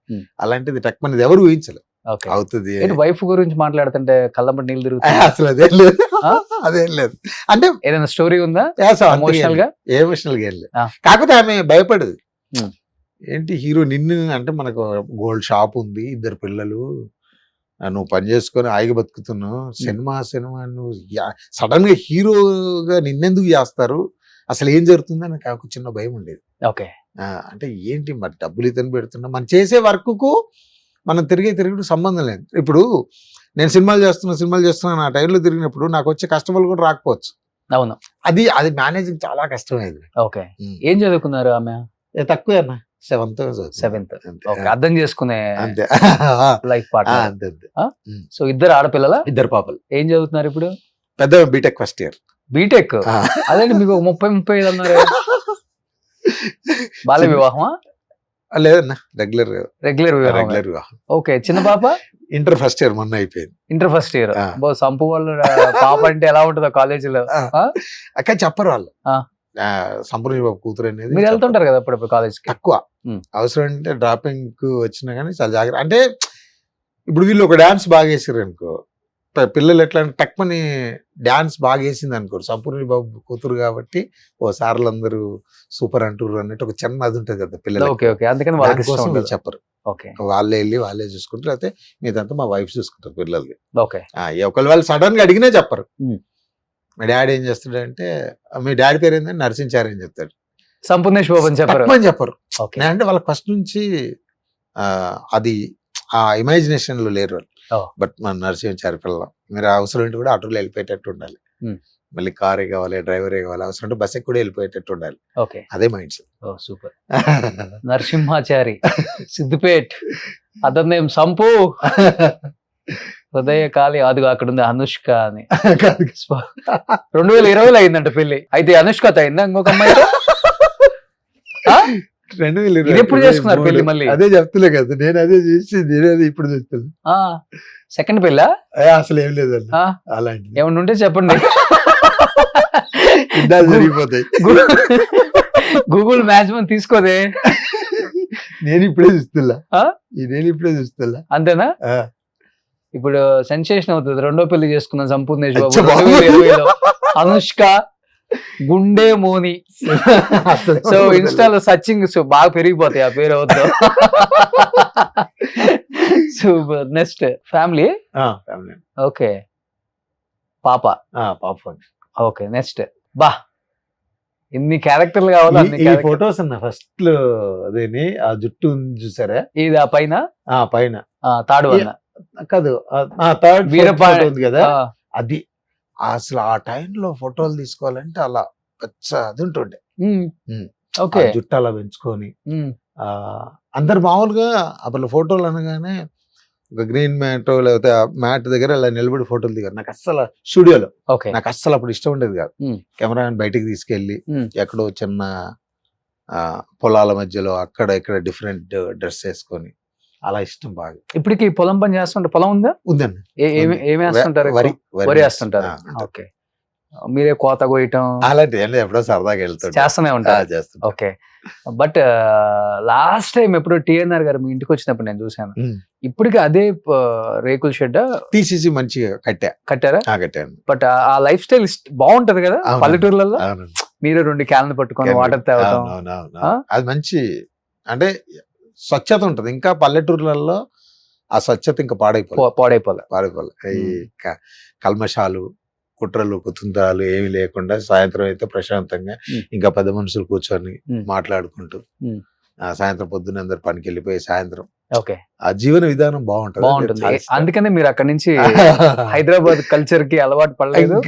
Speaker 3: అలాంటిది టక్ మనది ఎవరు ఊహించలేదు. అవుతుంది.
Speaker 2: వైఫ్ గురించి మాట్లాడుతుంటే కళ్ళంబడి నీళ్ళు తిరుగుతాయి.
Speaker 3: అసలు అదేం లేదు, అదేం లేదు. అంటే
Speaker 2: ఏదైనా స్టోరీ ఉందా ఎమోషనల్ గా?
Speaker 3: ఎమోషనల్ గా ఏం లేదు. కాకపోతే ఆమె భయపడదు. ఏంటి హీరో నిన్ను అంటే, మనకు గోల్డ్ షాప్ ఉంది, 2 పిల్లలు, నువ్వు పని చేసుకొని ఆయిగా బతుకుతున్నావు, సినిమా నువ్వు సడన్ గా హీరోగా నిన్నెందుకు చేస్తారు, అసలు ఏం జరుగుతుందని నాకు చిన్న భయం ఉండేది.
Speaker 2: ఓకే.
Speaker 3: అంటే ఏంటి మరి డబ్బులు ఇతను పెడుతున్నా, మనం చేసే వర్క్ కు మనం తిరుగుడు సంబంధం లేదు. ఇప్పుడు నేను సినిమాలు చేస్తున్నాను ఆ టైంలో తిరిగినప్పుడు నాకు వచ్చే కస్టమర్లు కూడా రాకపోవచ్చు.
Speaker 2: అవును.
Speaker 3: అది మేనేజింగ్ చాలా కష్టమైంది.
Speaker 2: ఓకే. ఏం చదువుకున్నారు ఆమె?
Speaker 3: తక్కువే అన్న, 7th.
Speaker 2: అర్థం చేసుకునే
Speaker 3: అంతే
Speaker 2: లైఫ్ పార్ట్నర్. అంతే. సో 2 ఆడపిల్లల?
Speaker 3: 2 పాపలు.
Speaker 2: ఏం చదువుతున్నారు ఇప్పుడు?
Speaker 3: పెద్ద బీటెక్ ఫస్ట్ ఇయర్.
Speaker 2: బీటెక్? అదే మీకు 30-35 అన్నారు. బాల్య వివాహమా?
Speaker 3: లేదన్నా, రెగ్యులర్ వివాహం.
Speaker 2: ఓకే. చిన్న పాప?
Speaker 3: ఇంటర్ ఫస్ట్ ఇయర్, మొన్న అయిపోయింది.
Speaker 2: Inter first year. సంపు వాళ్ళు పాప అంటే ఎలా ఉంటుందో కాలేజీలో?
Speaker 3: అక్కడ చెప్పరు వాళ్ళు. సంపూర్ణ బాబు కూతురు అనేది.
Speaker 2: మీరు వెళ్తుంటారు కదా అప్పుడు కాలేజ్?
Speaker 3: తక్కువ, అవసరం అంటే డ్రాపింగ్ కు వచ్చినా కానీ చాలా జాగ్రత్త. అంటే ఇప్పుడు వీళ్ళు ఒక డాన్స్ బాగా వేసారు అనుకో, పిల్లలు ఎట్లా టక్మని డాన్స్ బాగా వేసింది అనుకోరు, సంపూర్ణ బాబు కూతురు కాబట్టి ఓ సార్లు అందరూ సూపర్ అంటారు అన్నట్టు ఒక చిన్న అది ఉంటుంది కదా పిల్లలు.
Speaker 2: అందుకని
Speaker 3: వాళ్ళు చెప్పరు. వాళ్ళే వెళ్ళి వాళ్ళే చూసుకుంటారు, అయితే మీదంతా మా వైఫ్ చూసుకుంటారు పిల్లల్ని. ఒకళ్ళు వాళ్ళు సడన్ గా అడిగినా చెప్పరు. మా డాడీ ఏం చేస్తాడంటే, మీ డాడీ పేరు ఏంటంటే నరసించారు అని చెప్తాడు.
Speaker 2: సంపూర్ణేష్ బాబు అని చెప్పరు.
Speaker 3: అంటే వాళ్ళకి ఫస్ట్ నుంచి అది ఆ ఇమాజినేషన్ లో లేరు వాళ్ళు. బట్ మన నరసించారు పిల్లలు, మీరు అవసరం ఏంటి కూడా ఆటోలో వెళ్ళిపోయేటట్టు ఉండాలి, మళ్ళీ కారే కావాలి, డ్రైవరే కావాలి, అవసరం అంటే బస్సు కూడా వెళ్ళిపోయేటట్టు ఉండాలి. అదే mind set.
Speaker 2: Super. Narasimhachari, Siddipet, అతని నేమ్ సంపు, హృదయ కాళి, అది అక్కడ ఉంది అనుష్క అని. 2020లో అయిందంట పెళ్లి. అయితే అనుష్కతో అయిందా ఇంకొక అమ్మాయి?
Speaker 3: 2020
Speaker 2: ఎప్పుడు చేసుకున్నారు పెళ్లి? మళ్ళీ
Speaker 3: అదే చెప్తులే కదా, నేను అదే చేసి నేనేది ఇప్పుడు చెప్తున్నా.
Speaker 2: సెకండ్ పెళ్ళా?
Speaker 3: అసలు ఏం లేదండి అలాంటి.
Speaker 2: ఏమన్నా ఉంటే చెప్పండి,
Speaker 3: జరిగిపోతాయి.
Speaker 2: గూగుల్ మ్యాచ్మెంట్ తీసుకోదే.
Speaker 3: నేను ఇప్పుడే చూస్తున్నా.
Speaker 2: అంతేనా? ఇప్పుడు సెన్సేషన్ అవుతుంది. 2వ పెళ్లి చేసుకున్న సంపూర్ణేష్ బాబు 2020లో. అనుష్క గుండె మోని. సో ఇన్స్టాలో సర్చింగ్ బాగా పెరిగిపోతాయి ఆ పేరు అవుతా. సూపర్. Next family. ఓకే. పాప. ఓకే. నెక్స్ట్ బా ఇన్ని క్యారెక్టర్లు కావాలి.
Speaker 3: ఈ ఫొటోస్ అన్న ఫస్ట్ లో అదేని ఆ జుట్టు చూసారా?
Speaker 2: ఇది ఆ పైన
Speaker 3: పైన
Speaker 2: తాడు అన్న
Speaker 3: కాదు, థర్డ్ వీరపాండ ఉంది కదా, అది అసలు ఆ టైంలో ఫోటోలు తీసుకోవాలంటే అలా పెద్ద అది ఉంటుండే.
Speaker 2: ఓకే.
Speaker 3: ఆ జుట్టు అలా పెంచుకొని అందరు మామూలుగా అప్పుడు ఫోటోలు అనగానే ఒక గ్రీన్ మ్యాట్ లేకపోతే మ్యాట్ దగ్గర అలా నిలబడి ఫోటోలు దిగారు. నాకు అస్సలు స్టూడియోలో
Speaker 2: ఓకే.
Speaker 3: నాకు అస్సలు అప్పుడు ఇష్టం ఉండేది కాదు. కెమెరాని బయటికి తీసుకెళ్ళి ఎక్కడో చిన్న పొలాల మధ్యలో అక్కడ ఇక్కడ డిఫరెంట్ డ్రెస్ వేసుకొని అలా ఇష్టం బాగా.
Speaker 2: ఇప్పటికి పొలం పని చేస్తుంటే పొలం ఉందా?
Speaker 3: ఉందండి.
Speaker 2: ఏమి వేస్తుంటారు?
Speaker 3: వరి
Speaker 2: వరి వేస్తుంటారు. ఓకే. మీరే కోత కోయటం
Speaker 3: అలాంటి ఎప్పుడో సరదాగా వెళ్తుంటా
Speaker 2: చేస్తూనే ఉంటారు.
Speaker 3: చేస్తుంటా.
Speaker 2: ఓకే. బట్ లాస్ట్ టైం ఎప్పుడు టిఎన్ఆర్ గారు మీ ఇంటికి వచ్చినప్పుడు నేను చూసాను. ఇప్పటికి అదే రేకుల షెడ్
Speaker 3: తీసేసి మంచిగా
Speaker 2: కట్టారా?
Speaker 3: కట్టాను.
Speaker 2: బట్ ఆ లైఫ్ స్టైల్ బాగుంటది కదా
Speaker 3: అవునండి.
Speaker 2: పల్లెటూర్లలో.
Speaker 3: అవునండి.
Speaker 2: మీరు 2 క్యాన్లు పట్టుకొని వాటర్ తాగటం.
Speaker 3: అది మంచి అంటే స్వచ్ఛత ఉంటది. ఇంకా పల్లెటూర్లలో ఆ స్వచ్ఛత ఇంకా పాడైపోలే. ఈ కల్మషాలు, కుట్రలు, కుతంత్రాలు ఏమి లేకుండా సాయంత్రం అయితే ప్రశాంతంగా ఇంకా 10 మనుషులు కూర్చొని మాట్లాడుకుంటూ సాయంత్రం పొద్దున్న అందరు పనికి వెళ్ళిపోయి సాయంత్రం
Speaker 2: ఓకే.
Speaker 3: ఆ జీవన విధానం బాగుంటుంది.
Speaker 2: అందుకనే మీరు అక్కడి నుంచి హైదరాబాద్ కల్చర్ కి అలవాటు పడలేదు.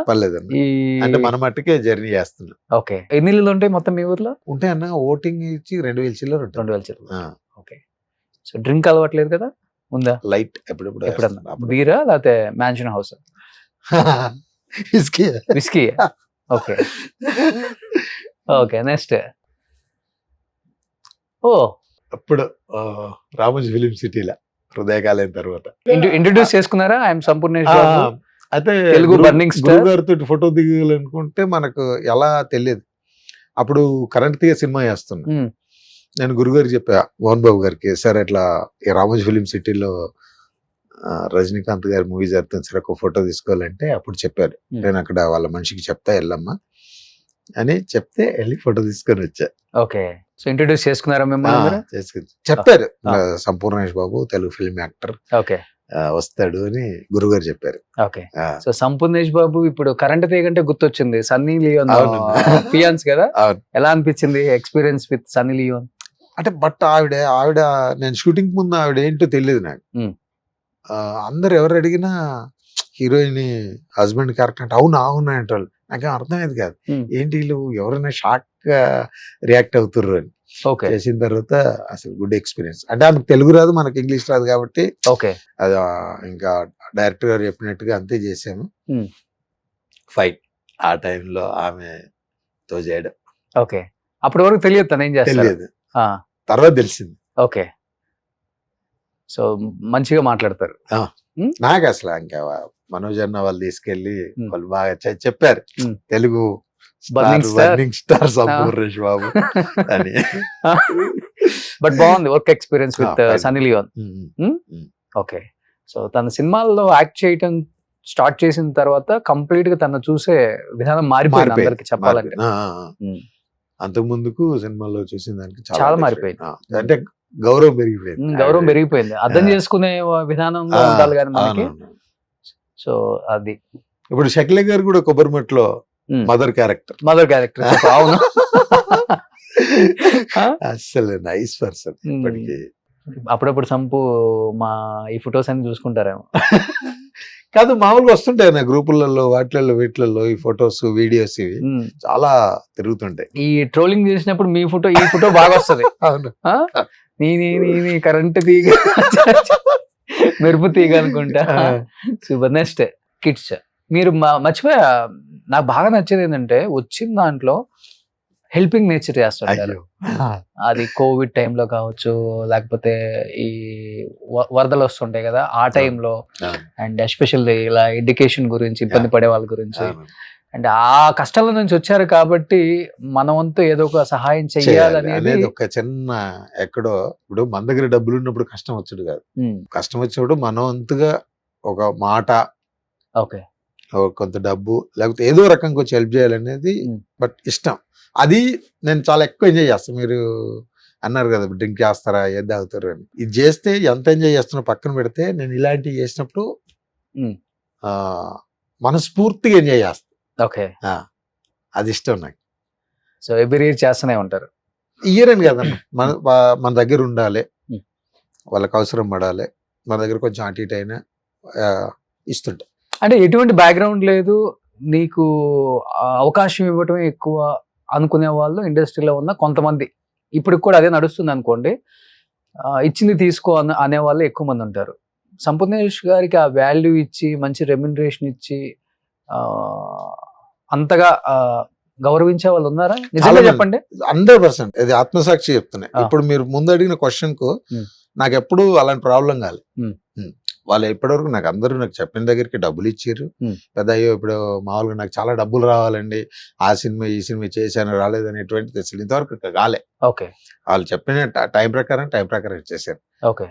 Speaker 3: పర్లేదండి. అంటే మన మట్టుకే జర్నీ చేస్తున్నాం.
Speaker 2: ఓకే. ఎన్ని ఇల్లులు ఉంటాయి మొత్తం మీ ఊర్లో?
Speaker 3: ఉంటాయి అన్న. ఓటింగ్ ఇచ్చి 2000 చిల్లర.
Speaker 2: 2000 చిల్లర. ఓకే. సో డ్రింక్ అలవాట్లేదు కదా? ఉందా?
Speaker 3: లైట్ ఎప్పుడప్పుడు.
Speaker 2: ఎప్పుడన్నా బీరా లేకపోతే mansion house? Whisky. Okay. Okay. Next
Speaker 3: అప్పుడు రామోజీ ఫిలిం సిటీలో హృదయకాలైన తర్వాత
Speaker 2: ఇంట్రడ్యూస్ చేసుకున్నారా? ఐఎమ్ సంపూర్ణేష్ బాబు.
Speaker 3: అయితే
Speaker 2: తెలుగు బర్నింగ్ స్టార్
Speaker 3: గారితో ఫోటో దిగాలనుకుంటే మనకు ఎలా తెలియదు. అప్పుడు కరెంట్ తీగ సినిమా చేస్తున్నా. నేను గురుగారికి చెప్పా, మోహన్ బాబు గారికి, సార్ ఇట్లా ఈ రామోజీ ఫిలిం సిటీలో రజనీకాంత్ గారి మూవీ జరుగుతుంది సార్, ఒక ఫోటో తీసుకోవాలంటే అప్పుడు చెప్పారు, నేను అక్కడ వాళ్ళ మనిషికి చెప్తా వెళ్ళమ్మా అని చెప్తే వెళ్ళి ఫోటో తీసుకొని వచ్చా.
Speaker 2: ఓకే. సో ఇంట్రడ్యూస్ చేసుకున్నారా మిమ్మల్ని?
Speaker 3: చెప్పారు, Sampoornesh Babu Telugu film actor,
Speaker 2: okay,
Speaker 3: వస్తాడు అని గురుగారు చెప్పారు.
Speaker 2: ఓకే. సో సంపూర్ణేష్ బాబు ఇప్పుడు కరెంట్ తీగంటే గుర్తొచ్చింది సన్నీ లియోన్ ఫియాన్స్ కదా, ఎలా అనిపించింది ఎక్స్పీరియన్స్ విత్ సన్నీ లియోన్?
Speaker 3: అంటే బట్ ఆవిడ నేను షూటింగ్ ముందు ఆవిడ ఏంటో తెలియదు నాకు. అందరు ఎవరు అడిగినా హీరోయిన్ హస్బెండ్ క్యారెక్టర్ అంటే అవునా అవునా అంటారు. నాకేం అర్థమయ్యేది కాదు, ఏంటి వీళ్ళు ఎవరైనా షాక్ గా రియాక్ట్ అవుతుర్రు అని. చేసిన తర్వాత అసలు గుడ్ ఎక్స్పీరియన్స్. అంటే ఆమెకు తెలుగు రాదు, మనకి ఇంగ్లీష్ రాదు కాబట్టి
Speaker 2: ఓకే,
Speaker 3: అది ఇంకా డైరెక్టర్ గారు చెప్పినట్టుగా అంతే చేసాము. ఫైట్ ఆ టైంలో ఆమెతో చేయడం.
Speaker 2: ఓకే. అప్పటి వరకు తెలియదు తను ఏం చేస్తారు,
Speaker 3: తెలియదు, తర్వాత తెలిసింది.
Speaker 2: ఓకే. సో మంచిగా మాట్లాడతారు.
Speaker 3: నాకు అసలు ఇంకా మనోజ్ అన్న వాళ్ళు తీసుకెళ్లి వాళ్ళు బాగా చెప్పారు, తెలుగు బర్నింగ్ స్టార్ సంపూర్ణేష్ బాబు అని.
Speaker 2: బట్ బాగుంది work experience with Sunny Leone. Okay. So తన సినిమాల్లో యాక్ట్ చేయటం స్టార్ట్ చేసిన తర్వాత కంప్లీట్ గా తను చూసే విధానం మారిపోయింది అందరికి చెప్పాలంటే.
Speaker 3: అంతకు ముందుకు సినిమాల్లో చూసిన దానికి
Speaker 2: చాలా మారిపోయింది.
Speaker 3: అంటే గౌరవం పెరిగిపోయింది,
Speaker 2: అర్థం చేసుకునే విధానంగా ఉండాలి కానీ మనకి. సో అది
Speaker 3: ఇప్పుడు షకీల గారు కూడా కొబ్బరిమట్లో మదర్ క్యారెక్టర్.
Speaker 2: అవును,
Speaker 3: అసలు నైస్ పర్సన్. ఇప్పటికి
Speaker 2: అప్పుడప్పుడు సంపు మా ఈ ఫొటోస్ అన్ని చూసుకుంటారేమో.
Speaker 3: కాదు, మామూలుగా వస్తుంటాయి నా గ్రూపులలో వాటిలలో వీటిలలో ఈ ఫొటోస్ వీడియోస్ ఇవి చాలా తిరుగుతుంటాయి.
Speaker 2: ఈ ట్రోలింగ్ చేసినప్పుడు మీ ఫోటో ఈ ఫోటో బాగా వస్తుంది.
Speaker 3: అవును,
Speaker 2: నీ కరెంట్ తీగ మెరుపు తీగ అనుకుంటా. సూపర్. Next kids. మీరు మర్చిపోయా, నాకు బాగా నచ్చేది ఏంటంటే వచ్చిన దాంట్లో హెల్పింగ్ నేచర్ చేస్తుంటారు. అది కోవిడ్ టైంలో కావచ్చు, లేకపోతే ఈ వరదలు వస్తుంటాయి కదా ఆ టైంలో, అండ్ ఎస్పెషల్లీ ఇలా ఎడ్యుకేషన్ గురించి ఇబ్బంది పడే వాళ్ళ గురించి, అండ్ ఆ కష్టాల నుంచి వచ్చారు కాబట్టి మన వంతు ఏదో ఒక సహాయం చెయ్యాలనేది
Speaker 3: ఒక చిన్న ఎక్కడో. ఇప్పుడు మన దగ్గర డబ్బులు ఉన్నప్పుడు కష్టం వచ్చాడు కాదు, కష్టం వచ్చినప్పుడు మన వంతుగా ఒక మాట,
Speaker 2: ఓకే,
Speaker 3: కొంత డబ్బు లేకపోతే ఏదో రకంగా వచ్చి హెల్ప్ చేయాలనేది బట్ ఇష్టం. అది నేను చాలా ఎక్కువ ఎంజాయ్ చేస్తాను. మీరు అన్నారు కదా డ్రింక్ చేస్తారా ఏది తాగుతారు అని, ఇది చేస్తే ఎంత ఎంజాయ్ చేస్తున్నా పక్కన పెడితే నేను ఇలాంటివి చేసినప్పుడు మనస్ఫూర్తిగా ఎంజాయ్ చేస్తాను.
Speaker 2: ఓకే,
Speaker 3: అది ఇష్టం నాకు.
Speaker 2: సో ఎవ్రీ ఇయర్ చేస్తూనే ఉంటారు.
Speaker 3: ఇయర్ అని కదమ్మా, మన దగ్గర ఉండాలి, వాళ్ళకి అవసరం పడాలి, మన దగ్గర కొంచెం అటు ఇటు అయినా ఇస్తుంటా.
Speaker 2: అంటే ఎటువంటి బ్యాక్గ్రౌండ్ లేదు, నీకు అవకాశం ఇవ్వటమే ఎక్కువ అనుకునే వాళ్ళు ఇండస్ట్రీలో ఉన్న కొంతమంది, ఇప్పుడు కూడా అదే నడుస్తుంది అనుకోండి, ఇచ్చింది తీసుకో అనే వాళ్ళు ఎక్కువ మంది ఉంటారు. సంపూర్ణేష్ గారికి ఆ వాల్యూ ఇచ్చి మంచి రెమ్యునరేషన్ ఇచ్చి అంతగా గౌరవించే వాళ్ళు ఉన్నారా? నిజంగా చెప్పండి.
Speaker 3: 100% ఇది ఆత్మసాక్షి చెప్తున్నాయి.
Speaker 2: ఆ.
Speaker 3: ఇప్పుడు మీరు ముందు అడిగిన క్వశ్చన్ కు నాకు ఎప్పుడు అలాంటి ప్రాబ్లం కాలేదు. వాళ్ళు ఇప్పటివరకు అందరూ నాకు చెప్పిన దగ్గరికి డబ్బులు ఇచ్చారు. పెద్ద అయ్యో ఇప్పుడు మామూలుగా నాకు చాలా డబ్బులు రావాలండి, ఆ సినిమా ఈ సినిమా చేశాను రాలేదు అనేటువంటి తెచ్చారు. ఇంతవరకు కాలే.
Speaker 2: ఓకే,
Speaker 3: వాళ్ళు చెప్పిన టైం ప్రకారం ఇచ్చేసారు.
Speaker 2: ఓకే,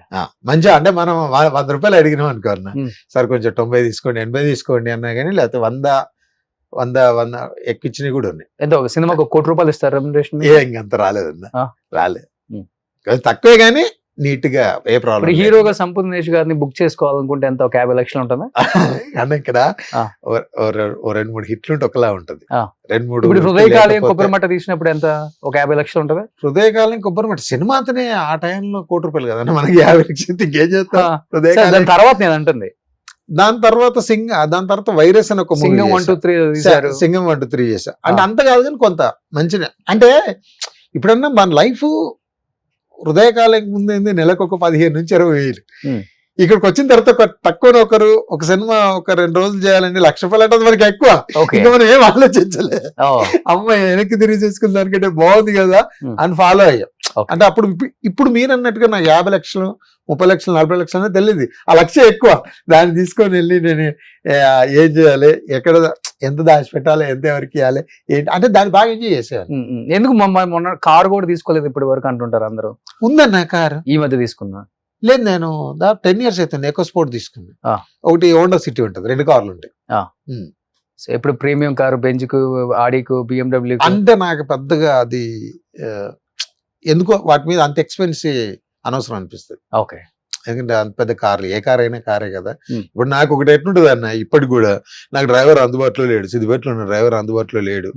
Speaker 3: మంచిగా. అంటే మనం 100 రూపాయలు అడిగినాం అనుకోన్నా, సార్ కొంచెం 90 తీసుకోండి 80 తీసుకోండి అన్నా కానీ, లేకపోతే 100 ఎక్కిచ్చినవి కూడా ఉన్నాయి.
Speaker 2: ఎంత ఒక సినిమాకి 1 కోటి రూపాయలు ఇస్తారు రెమ్యునరేషన్?
Speaker 3: ఇంకంత రాలేదన్నా, రాలేదు. తక్కువే కానీ నీట్ గా ఏ ప్రాబ్లం.
Speaker 2: హీరోగా సంపూర్ణేష్ గారిని బుక్ చేసుకోవాలనుకుంటే ఎంత, ఒక 50 లక్షలు ఉంటుందా?
Speaker 3: అన్న ఇక్కడ 2-3 హిట్లు ఉంటే ఒకలా ఉంటది. 2-3
Speaker 2: ఇప్పుడు హృదయకాలం కొబ్బరి మట్ట తీసినప్పుడు ఎంత, ఒక 50 లక్షలు ఉంటది?
Speaker 3: హృదయకాలం కొబ్బరి మట్ట సినిమా అంతనే ఆ టైంలో 1 కోటి రూపాయలు కదన్నా, మనకి 50 లక్షలు ఇంకేం చేస్తాం.
Speaker 2: దాని తర్వాత నేను అంటుంది,
Speaker 3: దాని తర్వాత వైరస్ అని ఒక
Speaker 2: సింగం 1, 2, 3 తీశారు.
Speaker 3: సింగం 1, 2, 3 చేశా. అంటే అంత కాదు కానీ కొంత మంచిగా. అంటే ఇప్పుడన్నా మన లైఫ్ హృదయకాలం ముందు నెలకు ఒక 15 నుంచి 20 వేలు. ఇక్కడికి వచ్చిన తర్వాత తక్కువ ఒక సినిమా ఒక 2 రోజులు చేయాలండి, 1,00,000 రూపాయలు అంటే మనకి ఎక్కువ. ఇంకా మనం ఏం ఆలోచించలే, అమ్మాయి వెనక్కి తిరిగి చేసుకున్న దానికంటే బాగుంది కదా అని ఫాలో అయ్యాం. అంటే ఇప్పుడు మీరు అన్నట్టుగా నాకు 50 లక్షలు 30 లక్షలు 40 లక్షలు అనేది తెలియదు, ఆ 1,00,000 ఎక్కువ. దాన్ని తీసుకొని వెళ్ళి నేను ఏం చేయాలి, ఎక్కడ ఎంత దాచిపెట్టాలి, ఎంత ఎవరికి ఇవ్వాలి ఏంటి అంటే దాన్ని బాగా ఎంజాయ్ చేసేవాళ్ళు.
Speaker 2: ఎందుకు మొన్న కారు కూడా తీసుకోలేదు ఇప్పటి వరకు అంటుంటారు అందరూ?
Speaker 3: ఉందన్న కారు
Speaker 2: ఈ మధ్య తీసుకున్నా.
Speaker 3: లేదు, నేను 10 years అవుతుంది ఎకో స్పోర్ట్ తీసుకున్నా. ఒకటి హోండా సిటీ ఉంటుంది, 2 కార్లు ఉంటాయి.
Speaker 2: ఎప్పుడు ప్రీమియం కారు, బెంజ్కు, ఆడీకు, BMW
Speaker 3: అంటే నాకు పెద్దగా అది ఎందుకో వాటి మీద అంత ఎక్స్పెన్సివ్ అనవసరం అనిపిస్తుంది.
Speaker 2: ఓకే,
Speaker 3: ఎందుకంటే అంత పెద్ద కార్లు, ఏ కార్ అయినా కారే కదా. ఇప్పుడు నాకు ఒకటి ఎట్లుంటుంది అన్న, ఇప్పటికి కూడా నాకు డ్రైవర్ అందుబాటులో లేడు. సిద్దిపేటలో ఉన్న డ్రైవర్ అందుబాటులో లేడు.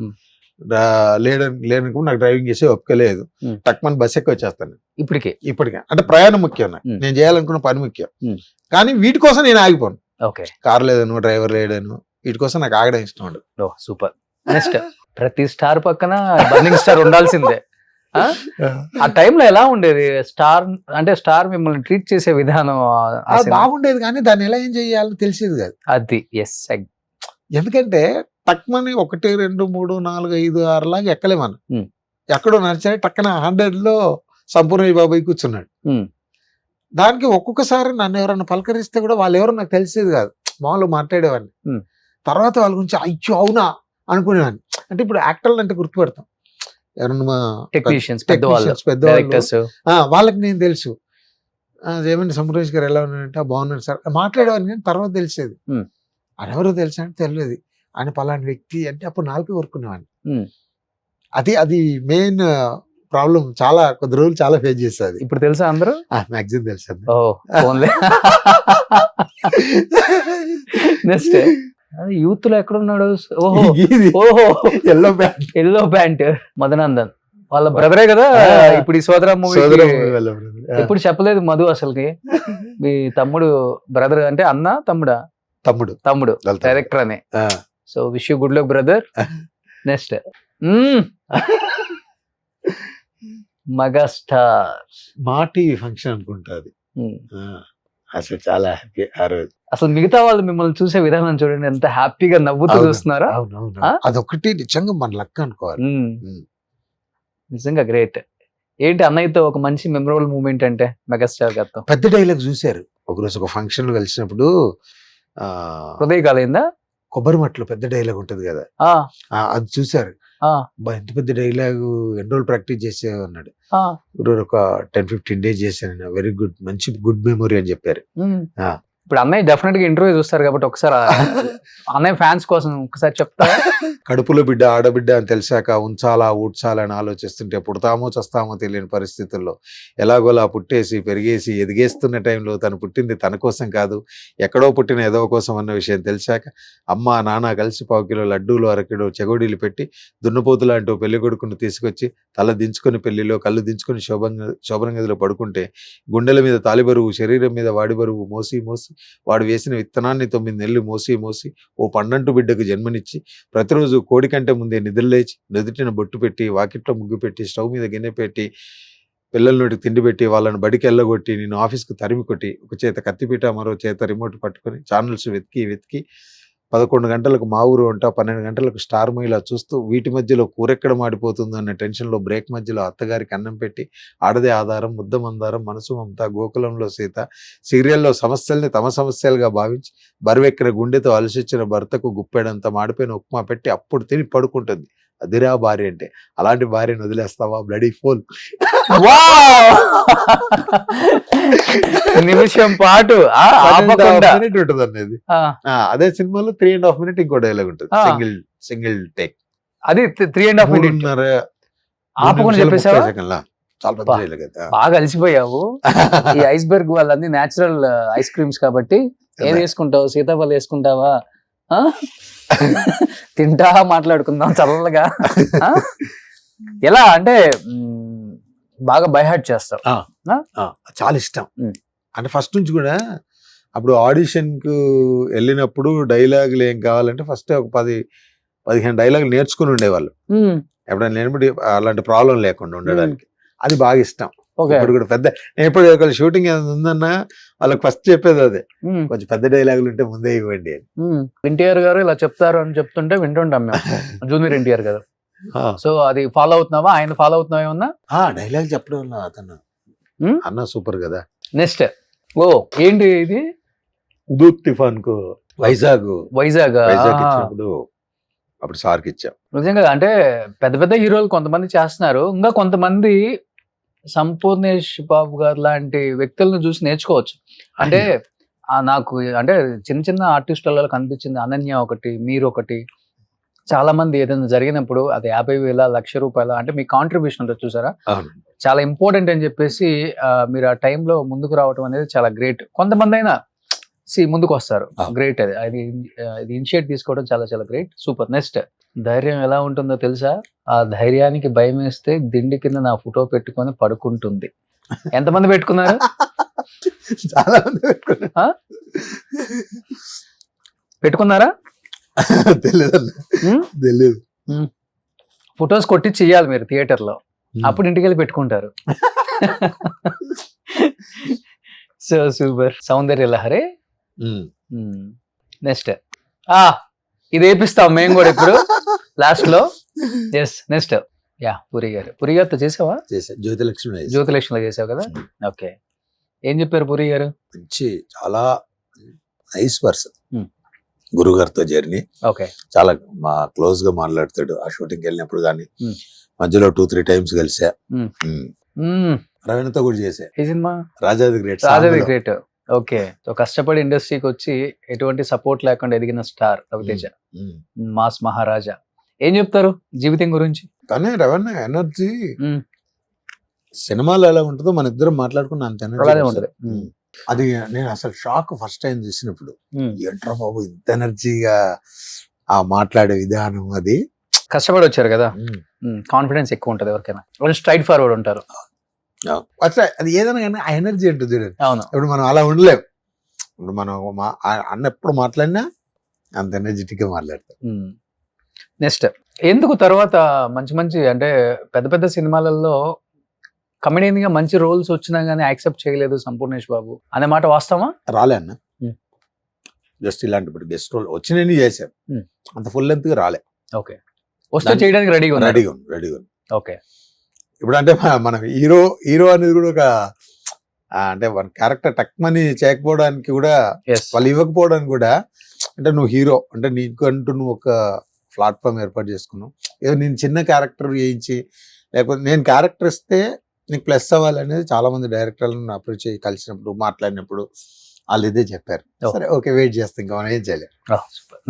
Speaker 3: లేదనుకో నాకు డ్రైవింగ్ చేసే ఒప్పుకోలేదు. తక్కువ బస్ ఎక్కి వచ్చేస్తాను ఇప్పటికే. అంటే ప్రయాణం ముఖ్యం, నేను చేయాలనుకున్న పని ముఖ్యం. కానీ వీటి కోసం నేను ఆగిపోను. కార్ లేదను, డ్రైవర్ లేడను, వీటి కోసం నాకు ఆగడం ఇష్టం ఉండదు.
Speaker 2: సూపర్. నెక్స్ట్, ప్రతి స్టార్ పక్కన బర్నింగ్ స్టార్ ఉండాల్సిందే. ఆ టైంలో ఎలా ఉండేది? స్టార్ మిమ్మల్ని ట్రీట్ చేసే విధానం
Speaker 3: బాగుండేది, కానీ దాన్ని ఎలా ఏం చేయాలో తెలిసేది కాదు.
Speaker 2: అది
Speaker 3: ఎందుకంటే టక్మని 1, 2, 3, 4, 5, 6 లాగా ఎక్కలేమను. ఎక్కడో నడిచాడు టక్కన 100లో సంపూర్ణ బాబాయ్ కూర్చున్నాడు. దానికి ఒక్కొక్కసారి నన్ను ఎవరన్నా పలకరిస్తే కూడా వాళ్ళు ఎవరో నాకు తెలిసేది కాదు, మామూలుగా మాట్లాడేవాడిని. తర్వాత వాళ్ళ గురించి అయ్యో అవునా అనుకునేవాడిని. అంటే ఇప్పుడు యాక్టర్లు అంటే గుర్తుపెడతాం, ఎవరన్నా
Speaker 2: టెక్నీషియన్స్
Speaker 3: పెద్దవాళ్ళు, వాళ్ళకి నేను తెలుసు. ఏమంటే సంపూర్ణేష్ గారు ఎలా ఉన్నారంటే బాగున్నాడు సార్ మాట్లాడేవాడిని, కానీ తర్వాత తెలిసేది ఆయన ఎవరో తెలుసా అంటే తెలియదు. ఆయన పలాంటి వ్యక్తి అంటే అప్పుడు 4 ఊరుకునేవాడిని. అది మెయిన్ ప్రాబ్లం. చాలా కొద్ది రోజులు చాలా ఫేస్ చేస్తుంది.
Speaker 2: ఇప్పుడు తెలుసా అందరూ?
Speaker 3: మ్యాక్సిమం తెలుసు.
Speaker 2: నెక్స్ట్, యూత్ లో ఎక్కడున్నాడు? ఎల్లో ప్యాంట్ మధునందన్ వాళ్ళ బ్రదరే కదా. ఇప్పుడు ఈ సోదర మూవీ ఎప్పుడు చెప్పలేదు మధు అసలుకి. మీ తమ్ముడు బ్రదర్ అంటే అన్న తమ్ముడా? తమ్ముడు డైరెక్టర్ అని. So wish you good luck brother. Next, megastar
Speaker 3: మా టీవీ ఫంక్షన్ అనుకుంటుంది. అసలు చాలా హ్యాపీ ఆ రోజు.
Speaker 2: అసలు మిగతా వాళ్ళు మిమ్మల్ని చూసే విధానం చూడండి, ఎంత హ్యాపీగా నవ్వుతూ చూస్తున్నారా.
Speaker 3: అదొకటి నిజంగా మన లక్ అనుకోవాలి.
Speaker 2: నిజంగా గ్రేట్. ఏంటి అన్నయ్యతో ఒక మంచి మెమరబుల్ మూమెంట్ అంటే మెగాస్టార్ గారితో?
Speaker 3: పెద్ద డైలాగ్ చూశారు ఒకరోజు ఒక ఫంక్షన్ లో కలిసినప్పుడు.
Speaker 2: హృదయ కాలేదా
Speaker 3: కొబ్బరి మట్లో పెద్ద డైలాగ్ ఉంటది కదా, అది చూశారు. ఎంత పెద్ద డైలాగ్, ఎన్ని రోజులు ప్రాక్టీస్ చేసే అన్నాడు. ఒక 10-15 days చేశాను. వెరీ గుడ్, మంచి గుడ్ మెమొరీ అని చెప్పారు.
Speaker 2: ఇప్పుడు అన్నయ్య డెఫినెట్ గా ఇంటర్వ్యూ చూస్తారు కాబట్టి ఒకసారి అన్నయ్య ఫ్యాన్స్ కోసం ఒకసారి చెప్తారా?
Speaker 3: కడుపులో బిడ్డ ఆడబిడ్డ అని తెలిసాక ఉంచాలా ఊడ్చాలా అని ఆలోచిస్తుంటే పుడతామో చస్తామో తెలియని పరిస్థితుల్లో ఎలాగోలా పుట్టేసి పెరిగేసి ఎదిగేస్తున్న టైంలో తను పుట్టింది తన కోసం కాదు, ఎక్కడో పుట్టిన ఏదో కోసం అన్న విషయం తెలిసాక అమ్మ నాన్న కలిసి 1 కిలో లడ్డూలు 1 కిలో చెగోడీలు పెట్టి దున్నపోతులు అంటూ పెళ్లి కొడుకుని తీసుకొచ్చి తల దించుకొని పెళ్లిలో కళ్ళు దించుకొని శోభన గదిలో పడుకుంటే గుండెల మీద తాలి బరువు, శరీరం మీద వాడి బరువు మోసి వాడు వేసిన విత్తనాన్ని 9 నెలలు మోసి మోసి ఓ పండంటు బిడ్డకు జన్మనిచ్చి ప్రతిరోజు కోడి కంటే ముందే నిద్రలేచి నుదుటిన బొట్టు పెట్టి వాకిట్లో ముగ్గు పెట్టి స్టవ్ మీద గిన్నె పెట్టి పిల్లల నోటికి తిండి పెట్టి వాళ్ళని బడికి వెళ్ళగొట్టి నేను ఆఫీస్కి తరిమి కొట్టి ఒక చేత కత్తిపీట మరో చేత రిమోట్ పట్టుకొని ఛానల్స్ వెతికి 11 గంటలకు మా ఊరు ఉంటా 12 గంటలకు స్టార్ మహిళ చూస్తూ వీటి మధ్యలో కూరెక్కడ మాడిపోతుందో అన్న టెన్షన్లో బ్రేక్ మధ్యలో అత్తగారికి అన్నం పెట్టి ఆడదే ఆధారం ముద్ద మందారం మనసు మమత గోకులంలో సీత సీరియల్లో సమస్యల్ని తమ సమస్యలుగా భావించి బరువెక్కిన గుండెతో అలసిచ్చిన భర్తకు గుప్పెడంత మాడిపోయిన ఉప్మా పెట్టి అప్పుడు తిని పడుకుంటుంది. అదిరా భార్య అంటే. అలాంటి భార్యను వదిలేస్తావా బ్లడీ ఫోల్.
Speaker 2: నిమిషం పాటు
Speaker 3: ఉంటుంది అనేది. అదే సినిమాలో 3.5 minutes ఇంకో డైలాగ్ ఉంటుంది. Single take.
Speaker 2: అది 3.5 minutes ఆపకుండా చెప్పేసావా?
Speaker 3: చాలా పెద్ద డైలాగ్ అది.
Speaker 2: బాగా అలసిపోయావు. ఈ ఐస్బర్గ్ వాళ్ళన్నీ నేచురల్ ఐస్ క్రీమ్స్ కాబట్టి ఏం వేసుకుంటావు? సీతాఫలం వేసుకుంటావా? తింటా మాట్లాడుకుందాం చల్లగా. ఎలా అంటే బాగా బైహార్ట్ చేస్తావు.
Speaker 3: చాలా ఇష్టం. అంటే ఫస్ట్ నుంచి కూడా అప్పుడు ఆడిషన్ కు వెళ్ళినప్పుడు డైలాగులు ఏం కావాలంటే ఫస్ట్ ఒక 10-15 డైలాగులు నేర్చుకుని ఉండేవాళ్ళు. ఎప్పుడైనా లేనప్పుడు అలాంటి ప్రాబ్లం లేకుండా ఉండడానికి. అది బాగా ఇష్టం. ఇప్పుడు కూడా పెద్ద ఎప్పుడు ఒక షూటింగ్ ఏదైనా ఉందన్నా వాళ్ళకి ఫస్ట్ చెప్పేది అదే, కొంచెం పెద్ద డైలాగులు ఉంటే ముందే ఇవ్వండి అని.
Speaker 2: ఎన్టీఆర్ గారు ఇలా చెప్తారు అని చెప్తుంటే వింటుంటాం మేము, జూనియర్ ఎన్టీఆర్ గారు. సో అది ఫాలో అవుతున్నావా? ఆయన ఫాలో అవుతున్నావా ఏమన్నా?
Speaker 3: డైలాగ్ చెప్పడం వల్ల అతను అన్న సూపర్ కదా.
Speaker 2: నెక్స్ట్ ఏంటి ఇది?
Speaker 3: ఉదూత్ తుఫాన్ కు వైజాగ్
Speaker 2: ఇచ్చినప్పుడు
Speaker 3: అప్పుడు సార్కి ఇచ్చాం.
Speaker 2: నిజంగా అంటే పెద్ద పెద్ద హీరోలు కొంతమంది చేస్తున్నారు, ఇంకా కొంతమంది సంపూర్ణేష్ బాబు గారు లాంటి వ్యక్తులను చూసి నేర్చుకోవచ్చు. అంటే నాకు అంటే చిన్న చిన్న ఆర్టిస్టులలో కనిపించింది అనన్య ఒకటి, మీరు ఒకటి. చాలా మంది ఏదైనా జరిగినప్పుడు అది 50,000 1,00,000 అంటే మీ కాంట్రిబ్యూషన్ ఉంటుంది చూసారా, చాలా ఇంపార్టెంట్ అని చెప్పేసి మీరు ఆ టైంలో ముందుకు రావడం అనేది చాలా గ్రేట్. కొంతమంది అయినా ముందుకు వస్తారు, గ్రేట్. అది ఇనిషియేట్ తీసుకోవడం చాలా చాలా గ్రేట్, సూపర్. నెక్స్ట్, ధైర్యం ఎలా ఉంటుందో తెలుసా? ఆ ధైర్యానికి భయం వేస్తే దిండి కింద నా ఫోటో పెట్టుకొని పడుకుంటుంది. ఎంతమంది పెట్టుకున్నారు?
Speaker 3: చాలా మంది
Speaker 2: పెట్టుకున్నారా?
Speaker 3: తెలియదు.
Speaker 2: ఫొటోస్ కొట్టి చెయ్యాలి మీరు థియేటర్ లో, అప్పుడు ఇంటికి వెళ్ళి పెట్టుకుంటారు. So super. Soundarya Lahari. Next ఇది వేపిస్తాం మేము కూడా ఇప్పుడు లాస్ట్ లో. ఎస్, నెక్స్ట్ పూరి గారితో చేసావా? జ్యోతిలక్ష్మిలో చేసావు కదా. ఓకే, ఏం చెప్పారు పూరి గారు?
Speaker 3: మంచి చాలా నైస్ పర్సన్. గురుగారితో జర్నీ
Speaker 2: ఓకే,
Speaker 3: చాలా క్లోజ్ గా మాట్లాడతాడు. ఆ షూటింగ్ వెళ్ళినప్పుడు కానీ మధ్యలో 2-3 times కలిసా. రవీణతో కూడా చేసా.
Speaker 2: ఈ సినిమా
Speaker 3: రాజాది గ్రేట్.
Speaker 2: ఓకే, సో కష్టపడి ఇండస్ట్రీకి వచ్చి ఎటువంటి సపోర్ట్ లేకుండా ఎదిగిన స్టార్ రవితేజ, మాస్ మహారాజా. ఏం చెప్తారు జీవితం గురించి?
Speaker 3: కానీ రవణ ఎనర్జీ సినిమాలో ఎలా ఉంటుందో మన ఇద్దరం మాట్లాడుకున్న అంత ఎనర్జీ
Speaker 2: ఉంటది.
Speaker 3: అది నేను అసలు షాక్ ఫస్ట్ టైం చూసినప్పుడు. ఏంట్రా బాబు ఇంత ఎనర్జీగా ఆ మాట్లాడే విధానం. అది
Speaker 2: కష్టపడి వచ్చారు కదా, కాన్ఫిడెన్స్ ఎక్కువ ఉంటది ఎవరికైనా, స్ట్రైట్ ఫార్వర్డ్ ఉంటారు.
Speaker 3: అది ఏదైనా కానీ ఆ ఎనర్జీ ఉంటుంది చూడండి.
Speaker 2: అవును,
Speaker 3: ఇప్పుడు మనం అలా ఉండలేము. ఇప్పుడు మనం అన్న ఎప్పుడు మాట్లాడినా అంత ఎనర్జెటిక్ గా మాట్లాడతాం.
Speaker 2: నెక్స్ట్, ఎందుకు తర్వాత మంచి మంచి అంటే పెద్ద పెద్ద సినిమాలలో కమెడియన్ గా మంచి రోల్స్ వచ్చినా గానీ యాక్సెప్ట్ చేయలేదు సంపూర్ణేష్ బాబు అనే మాట వాస్తవమా?
Speaker 3: రాలే అన్న, జస్ట్ ఇలాంటి ఇప్పుడు గెస్ట్ రోల్ వచ్చినవి చేశాను, అంత ఫుల్ లెంత్ గా రాలే.
Speaker 2: ఓకే, వస్తే చేయడానికి రెడీగా
Speaker 3: రెడీగా.
Speaker 2: ఓకే,
Speaker 3: ఇప్పుడు అంటే మన హీరో అనేది కూడా ఒక అంటే మన క్యారెక్టర్ టక్మని చేయకపోవడానికి కూడా, వాళ్ళు ఇవ్వకపోవడానికి కూడా, అంటే నువ్వు హీరో అంటే నీకంటూ నువ్వు ఒక ప్లాట్ఫామ్ ఏర్పాటు చేసుకున్నావు. ఏదో నేను చిన్న క్యారెక్టర్ వేయించి, లేకపోతే నేను క్యారెక్టర్ ఇస్తే నీకు ప్లస్ అవ్వాలనేది చాలా మంది డైరెక్టర్లను అప్రోచ్ చేసి కలిసినప్పుడు మాట్లాడినప్పుడు వాళ్ళు ఇదే చెప్పారు. సరే ఓకే, వెయిట్ చేస్తాం, ఇంకా మనం ఏం చేయలేదు.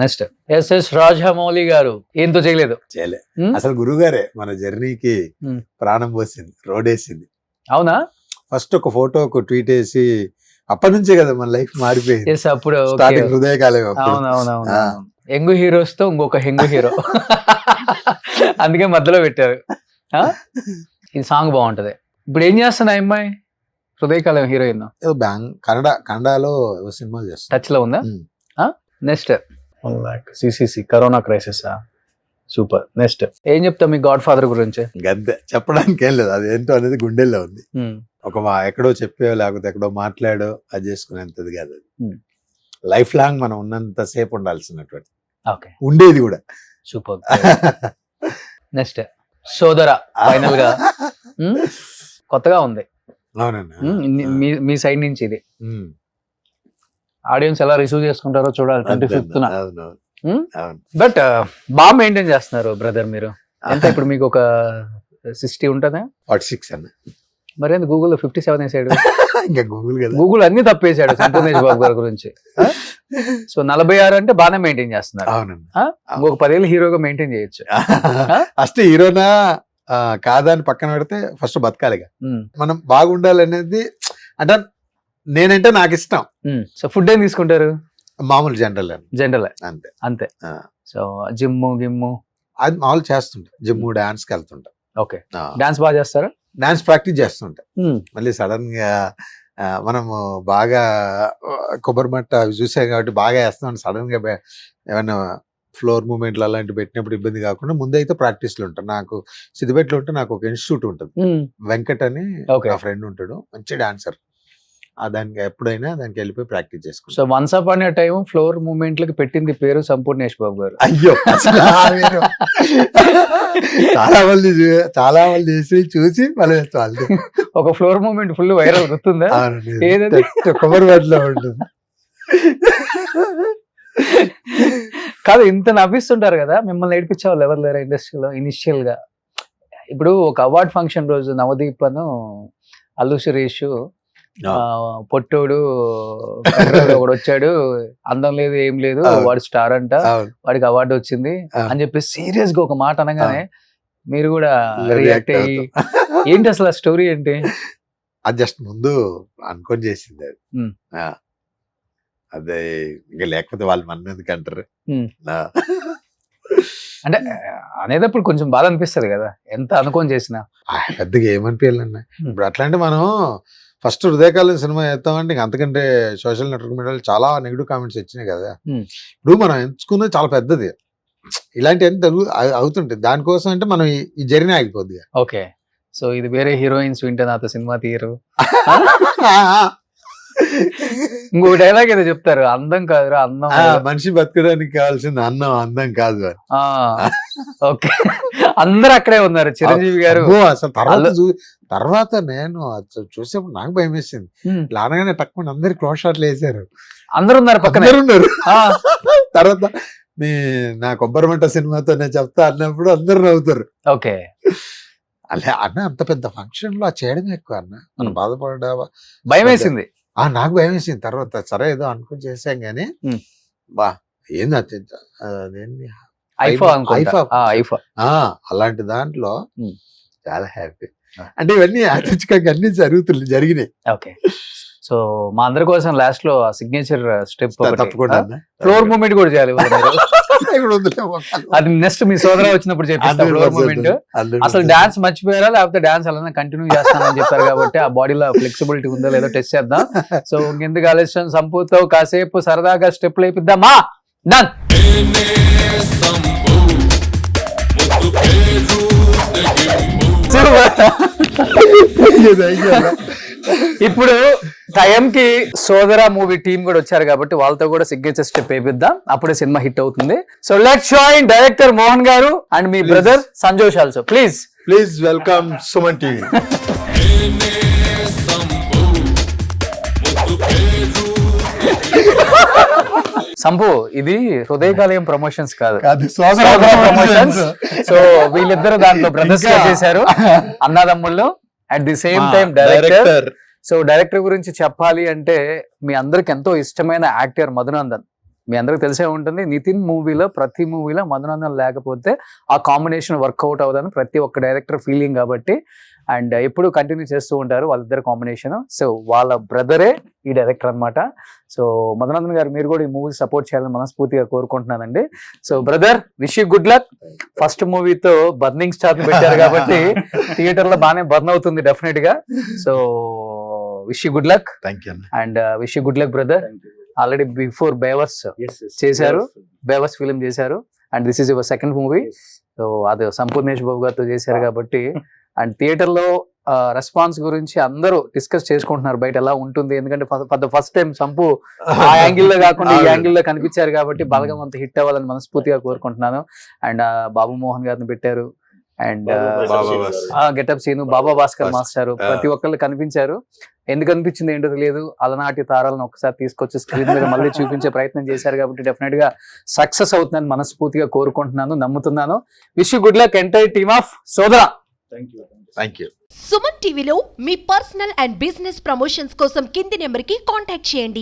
Speaker 2: నెక్స్ట్, ఎస్ఎస్ రాజమౌళి గారు ఏంతో చేయలేదు.
Speaker 3: అసలు గురుగారే మన జర్నీకి ప్రాణం పోసింది, రోడ్ వేసింది.
Speaker 2: అవునా?
Speaker 3: ఫస్ట్ ఒక ఫోటో ఒక ట్వీట్ వేసి అప్పటి నుంచే కదా మన లైఫ్ మారిపోయింది.
Speaker 2: అప్పుడు
Speaker 3: స్టార్టింగ్ హృదయకాలం.
Speaker 2: యంగ్ హీరోస్ తో ఇంకొక యంగ్ హీరో, అందుకే మధ్యలో పెట్టారు. ఈ సాంగ్ బాగుంటది. ఇప్పుడు ఏం చేస్తున్నా అమ్మాయి? హృదయకాలం హీరోయిన్
Speaker 3: ఏదో కన్నడలో ఏవో సినిమాలు చేస్తాను.
Speaker 2: టచ్ లో ఉందా?
Speaker 3: ఉమ్.
Speaker 2: Next CCC corona crisis. Super. Next ఏం చెప్తా మీ గాడ్ ఫాదర్ గురించి?
Speaker 3: గద్దే చెప్పడానికి ఏం లేదు, అది ఏంటో అనేది గుండెల్లో ఉంది. ఎక్కడో చెప్పో లేకపోతే ఎక్కడో మాట్లాడో అది చేసుకునేంతది కాదు. అది లైఫ్ లాంగ్ మనం ఉన్నంత సేపు ఉండాల్సినటువంటి
Speaker 2: ఓకే
Speaker 3: ఉండేది కూడా.
Speaker 2: సూపర్. నెక్స్ట్ సోదర ఫైనల్ గా కొత్తగా ఉంది.
Speaker 3: అవునండి.
Speaker 2: మీ సైడ్ నుంచి ఇది ఆడియన్స్ ఎలా రిసీవ్ చేసుకుంటారో చూడాలి 25th. బట్ బాగా మెయింటైన్ చేస్తున్నారు బ్రదర్ మీరు. ఎంత ఇప్పుడు మీకు ఒక 60 ఉంటుందా?
Speaker 3: 46 అన్న.
Speaker 2: మరి ఎందుకు గూగుల్లో 57 వేసాడు?
Speaker 3: ఇంకా గూగుల్ కదా,
Speaker 2: గూగుల్ అన్ని తప్పేసాడు సంపూర్ణేష్ బాబు గారి గురించి. సో 46 అంటే బాగానే మెయింటైన్ చేస్తున్నారు.
Speaker 3: అవునండి.
Speaker 2: ఇంకొక 10 ఏళ్ళు హీరోగా మెయింటైన్ చేయొచ్చు.
Speaker 3: ఫస్ట్ హీరోనా కాదని పక్కన పెడితే ఫస్ట్ బతకాలిగా. మనం బాగుండాలనేది అంటే నేనంటే నాకు ఇష్టం.
Speaker 2: సో ఫుడ్ ఏం తీసుకుంటారు?
Speaker 3: మామూలు జనరల్
Speaker 2: అంతే
Speaker 3: అంతే.
Speaker 2: సో గిమ్ము
Speaker 3: అది మామూలు చేస్తుంటా. జిమ్ డాన్స్ కి వెళ్తుంటా.
Speaker 2: ఓకే. డాన్స్ బాగా చేస్తారా?
Speaker 3: డాన్స్ ప్రాక్టీస్ చేస్తుంటా. మళ్ళీ సడన్ గా మనము బాగా కొబ్బరి మట్ట అవి చూసాం కాబట్టి బాగా వేస్తాం. సడన్ గా ఏమైనా ఫ్లోర్ మూమెంట్లు అలాంటివి పెట్టినప్పుడు ఇబ్బంది కాకుండా ముందైతే ప్రాక్టీస్లు ఉంటాను. నాకు సిద్దిపేటలో ఉంటే నాకు ఒక ఇన్స్టిట్యూట్ ఉంటుంది, వెంకట్ అని నా ఫ్రెండ్ ఉంటాడు, మంచి డాన్సర్. దానికి ఎప్పుడైనా దానికి వెళ్ళిపోయి ప్రాక్టీస్ చేసుకుంటాం.
Speaker 2: So once upon a time floor మూమెంట్లకి పెట్టింది పేరు సంపూర్ణేష్ బాబు గారు.
Speaker 3: అయ్యో చాలా మంది చూసి మళ్ళీ
Speaker 2: ఒక ఫ్లోర్ మూమెంట్ ఫుల్ వైరల్ గుర్తుందా? ఏదది?
Speaker 3: కొబ్బరి మట్టిలో ఉంటుంది.
Speaker 2: కాదు, ఇంత నవ్విస్తుంటారు కదా, మిమ్మల్ని ఏడిపించే వాళ్ళు ఎవరు లేరా ఇండస్ట్రీలో ఇనిషియల్ గా? ఇప్పుడు ఒక అవార్డ్ ఫంక్షన్ రోజు నవదీప్ అను అల్లు సురేష్ పొట్టోడు ఒకడు వచ్చాడు, అందం లేదు ఏం లేదు, వాడు స్టార్ అంట, వాడికి అవార్డు వచ్చింది అని చెప్పి సీరియస్ గా ఒక మాట అనగానే మీరు కూడా రియాక్ట్ అయ్యి ఏంటి అసలు ఆ స్టోరీ ఏంటి?
Speaker 3: అది జస్ట్ ముందు అనుకొని చేసింది అది. అదే ఇంకా లేకపోతే వాళ్ళు మన ఎందుకు అంటారు
Speaker 2: అంటే అనేటప్పుడు కొంచెం బాధ అనిపిస్తుంది కదా, ఎంత అనుకొని చేసినా.
Speaker 3: పెద్దగా ఏమనిపించాలన్నా ఇప్పుడు అట్లాంటి మనం ఫస్ట్ హృదయకాలం సినిమా చేస్తామంటే ఇంకా అంతకంటే సోషల్ నెట్వర్క్ మీడియాలో చాలా నెగిటివ్ కామెంట్స్ వచ్చినాయి కదా. ఇప్పుడు మనం ఎంచుకున్నది చాలా పెద్దది, ఇలాంటివన్నీ అవుతుంటాయి. దానికోసం అంటే మనం ఈ జర్నీ ఆగిపోద్ది.
Speaker 2: ఓకే. సో ఇది వేరే హీరోయిన్స్ వింటే నాతో సినిమా తీయరు. ఇంకో డైలాగ్ ఏదో చెప్తారు, అందం కాదురా అందం,
Speaker 3: మనిషి బతకడానికి కావాల్సింది అన్నం, అందం కాదు అని.
Speaker 2: ఓకే. అందరు అక్కడే ఉన్నారు. చిరంజీవి గారు
Speaker 3: అసలు తర్వాత నేను చూసేప్పుడు నాకు భయం వేసింది. లానగానే తక్కువ అందరు క్లోజ్ షాట్లు వేసారు,
Speaker 2: అందరు ఉన్నారు పక్కన
Speaker 3: ఉన్నారు. తర్వాత నా కొబ్బరి మంట సినిమాతో నేను చెప్తా అన్నప్పుడు అందరు నవ్వుతారు.
Speaker 2: ఓకే.
Speaker 3: అలా అన్న అంత పెద్ద ఫంక్షన్ లో చేయడమే ఎక్కువ అన్న, మనం బాధపడ్డా
Speaker 2: భయం వేసింది.
Speaker 3: నాకు భయం వేసింది. తర్వాత సరే ఏదో అనుకుని చేసాం గానీ బా ఏంది అదేంటి అలాంటి దాంట్లో చాలా హ్యాపీ. అంటే ఇవన్నీ యాదృచ్ఛికంగా అన్ని జరిగినాయి.
Speaker 2: ఓకే. సో మా అందరి కోసం లాస్ట్ లో సిగ్నేచర్ స్టెప్
Speaker 3: తప్పకుండా
Speaker 2: ఫ్లోర్ మూమెంట్ కూడా చేయాలి. అది నెక్స్ట్ మీ సోదర వచ్చినప్పుడు చెప్పిస్తా ఫ్లోర్ మూమెంట్. అసలు డాన్స్ మర్చిపోయారా లేకపోతే డాన్స్ అలానే కంటిన్యూ చేస్తానని చెప్పారు కాబట్టి ఆ బాడీలో ఫ్లెక్సిబిలిటీ ఉందో లేదో టెస్ట్ చేద్దాం. సో ఇంకెందుకు ఆలస్యం, సంపూతో కాసేపు సరదాగా స్టెప్ లేపిద్దామా? డన్. ఇప్పుడు టైంకి సోదర మూవీ టీం కూడా వచ్చారు కాబట్టి వాళ్ళతో కూడా సిగ్నేచర్ స్టెప్ వేపిద్దాం, అప్పుడే సినిమా హిట్ అవుతుంది. So let's join director Mohan garu and మీ brother Sanjosh also. Please
Speaker 3: welcome Suman TV.
Speaker 2: Sampu, ఇది హృదయకాలయం ప్రమోషన్స్ కాదు,
Speaker 3: సోదర
Speaker 2: ప్రమోషన్స్. సో వీళ్ళిద్దరు దాంట్లో బ్రదర్స్ గా చేశారు, అన్నదమ్ముళ్ళు. At the same time director. So director గురించి చెప్పాలి అంటే మీ అందరికి ఎంతో ఇష్టమైన యాక్టర్ మధునందన్. మీ అందరికి తెలిసే ఉంటుంది, నితిన్ మూవీలో ప్రతి మూవీలో మధునందన్ లేకపోతే ఆ కాంబినేషన్ వర్కౌట్ అవ్వదని ప్రతి ఒక్క డైరెక్టర్ ఫీలింగ్ కాబట్టి, అండ్ ఎప్పుడు కంటిన్యూ చేస్తూ ఉంటారు వాళ్ళిద్దరు కాంబినేషన్. సో వాళ్ళ బ్రదరే ఈ డైరెక్టర్ అనమాట. సో మధునందన్ గారు మీరు కూడా ఈ మూవీ సపోర్ట్ చేయాలని మనస్ఫూర్తిగా కోరుకుంటున్నానండి. So brother, wish you good luck. First మూవీతో బర్నింగ్ స్టార్ పెట్టారు కాబట్టి థియేటర్ లో బాగానే బర్న్ అవుతుంది డెఫినెట్ గా. So wish you good luck
Speaker 3: thank you
Speaker 2: and wish you good luck brother. Already before బేవర్స్ చేశారు, బేవర్స్ ఫిలిం చేశారు and this is your second movie. So అది సంపూర్ణేష్ బాబు గారితో చేశారు కాబట్టి అండ్ థియేటర్ లో రెస్పాన్స్ గురించి అందరూ డిస్కస్ చేసుకుంటున్నారు బయట ఎలా ఉంటుంది, ఎందుకంటే for the first time Sampu ఆ యాంగిల్ లో కాకుండా ఈ యాంగిల్ లో కనిపించారు కాబట్టి బలగం అంత హిట్ అవ్వాలని మనస్ఫూర్తిగా కోరుకుంటున్నాను. అండ్ బాబు మోహన్ గారిని పెట్టారు and getup Seenu Baba Bhaskar master ప్రతి ఒక్కళ్ళు కనిపించారు. ఎందుకు అనిపించింది ఏంటో తెలియదు, అలనాటి తారాలను ఒకసారి తీసుకొచ్చి స్క్రీన్ మీద మళ్ళీ చూపించే ప్రయత్నం చేశారు కాబట్టి డెఫినెట్ గా సక్సెస్ అవుతుందని మనస్ఫూర్తిగా కోరుకుంటున్నాను, నమ్ముతున్నాను. Wish you good luck entire team of సోదరా.
Speaker 3: Thank you.
Speaker 5: సుమన్ టీవీలో మీ పర్సనల్ అండ్ బిజినెస్ ప్రమోషన్స్ కోసం కింది నెంబర్కి కాంటాక్ట్ చేయండి.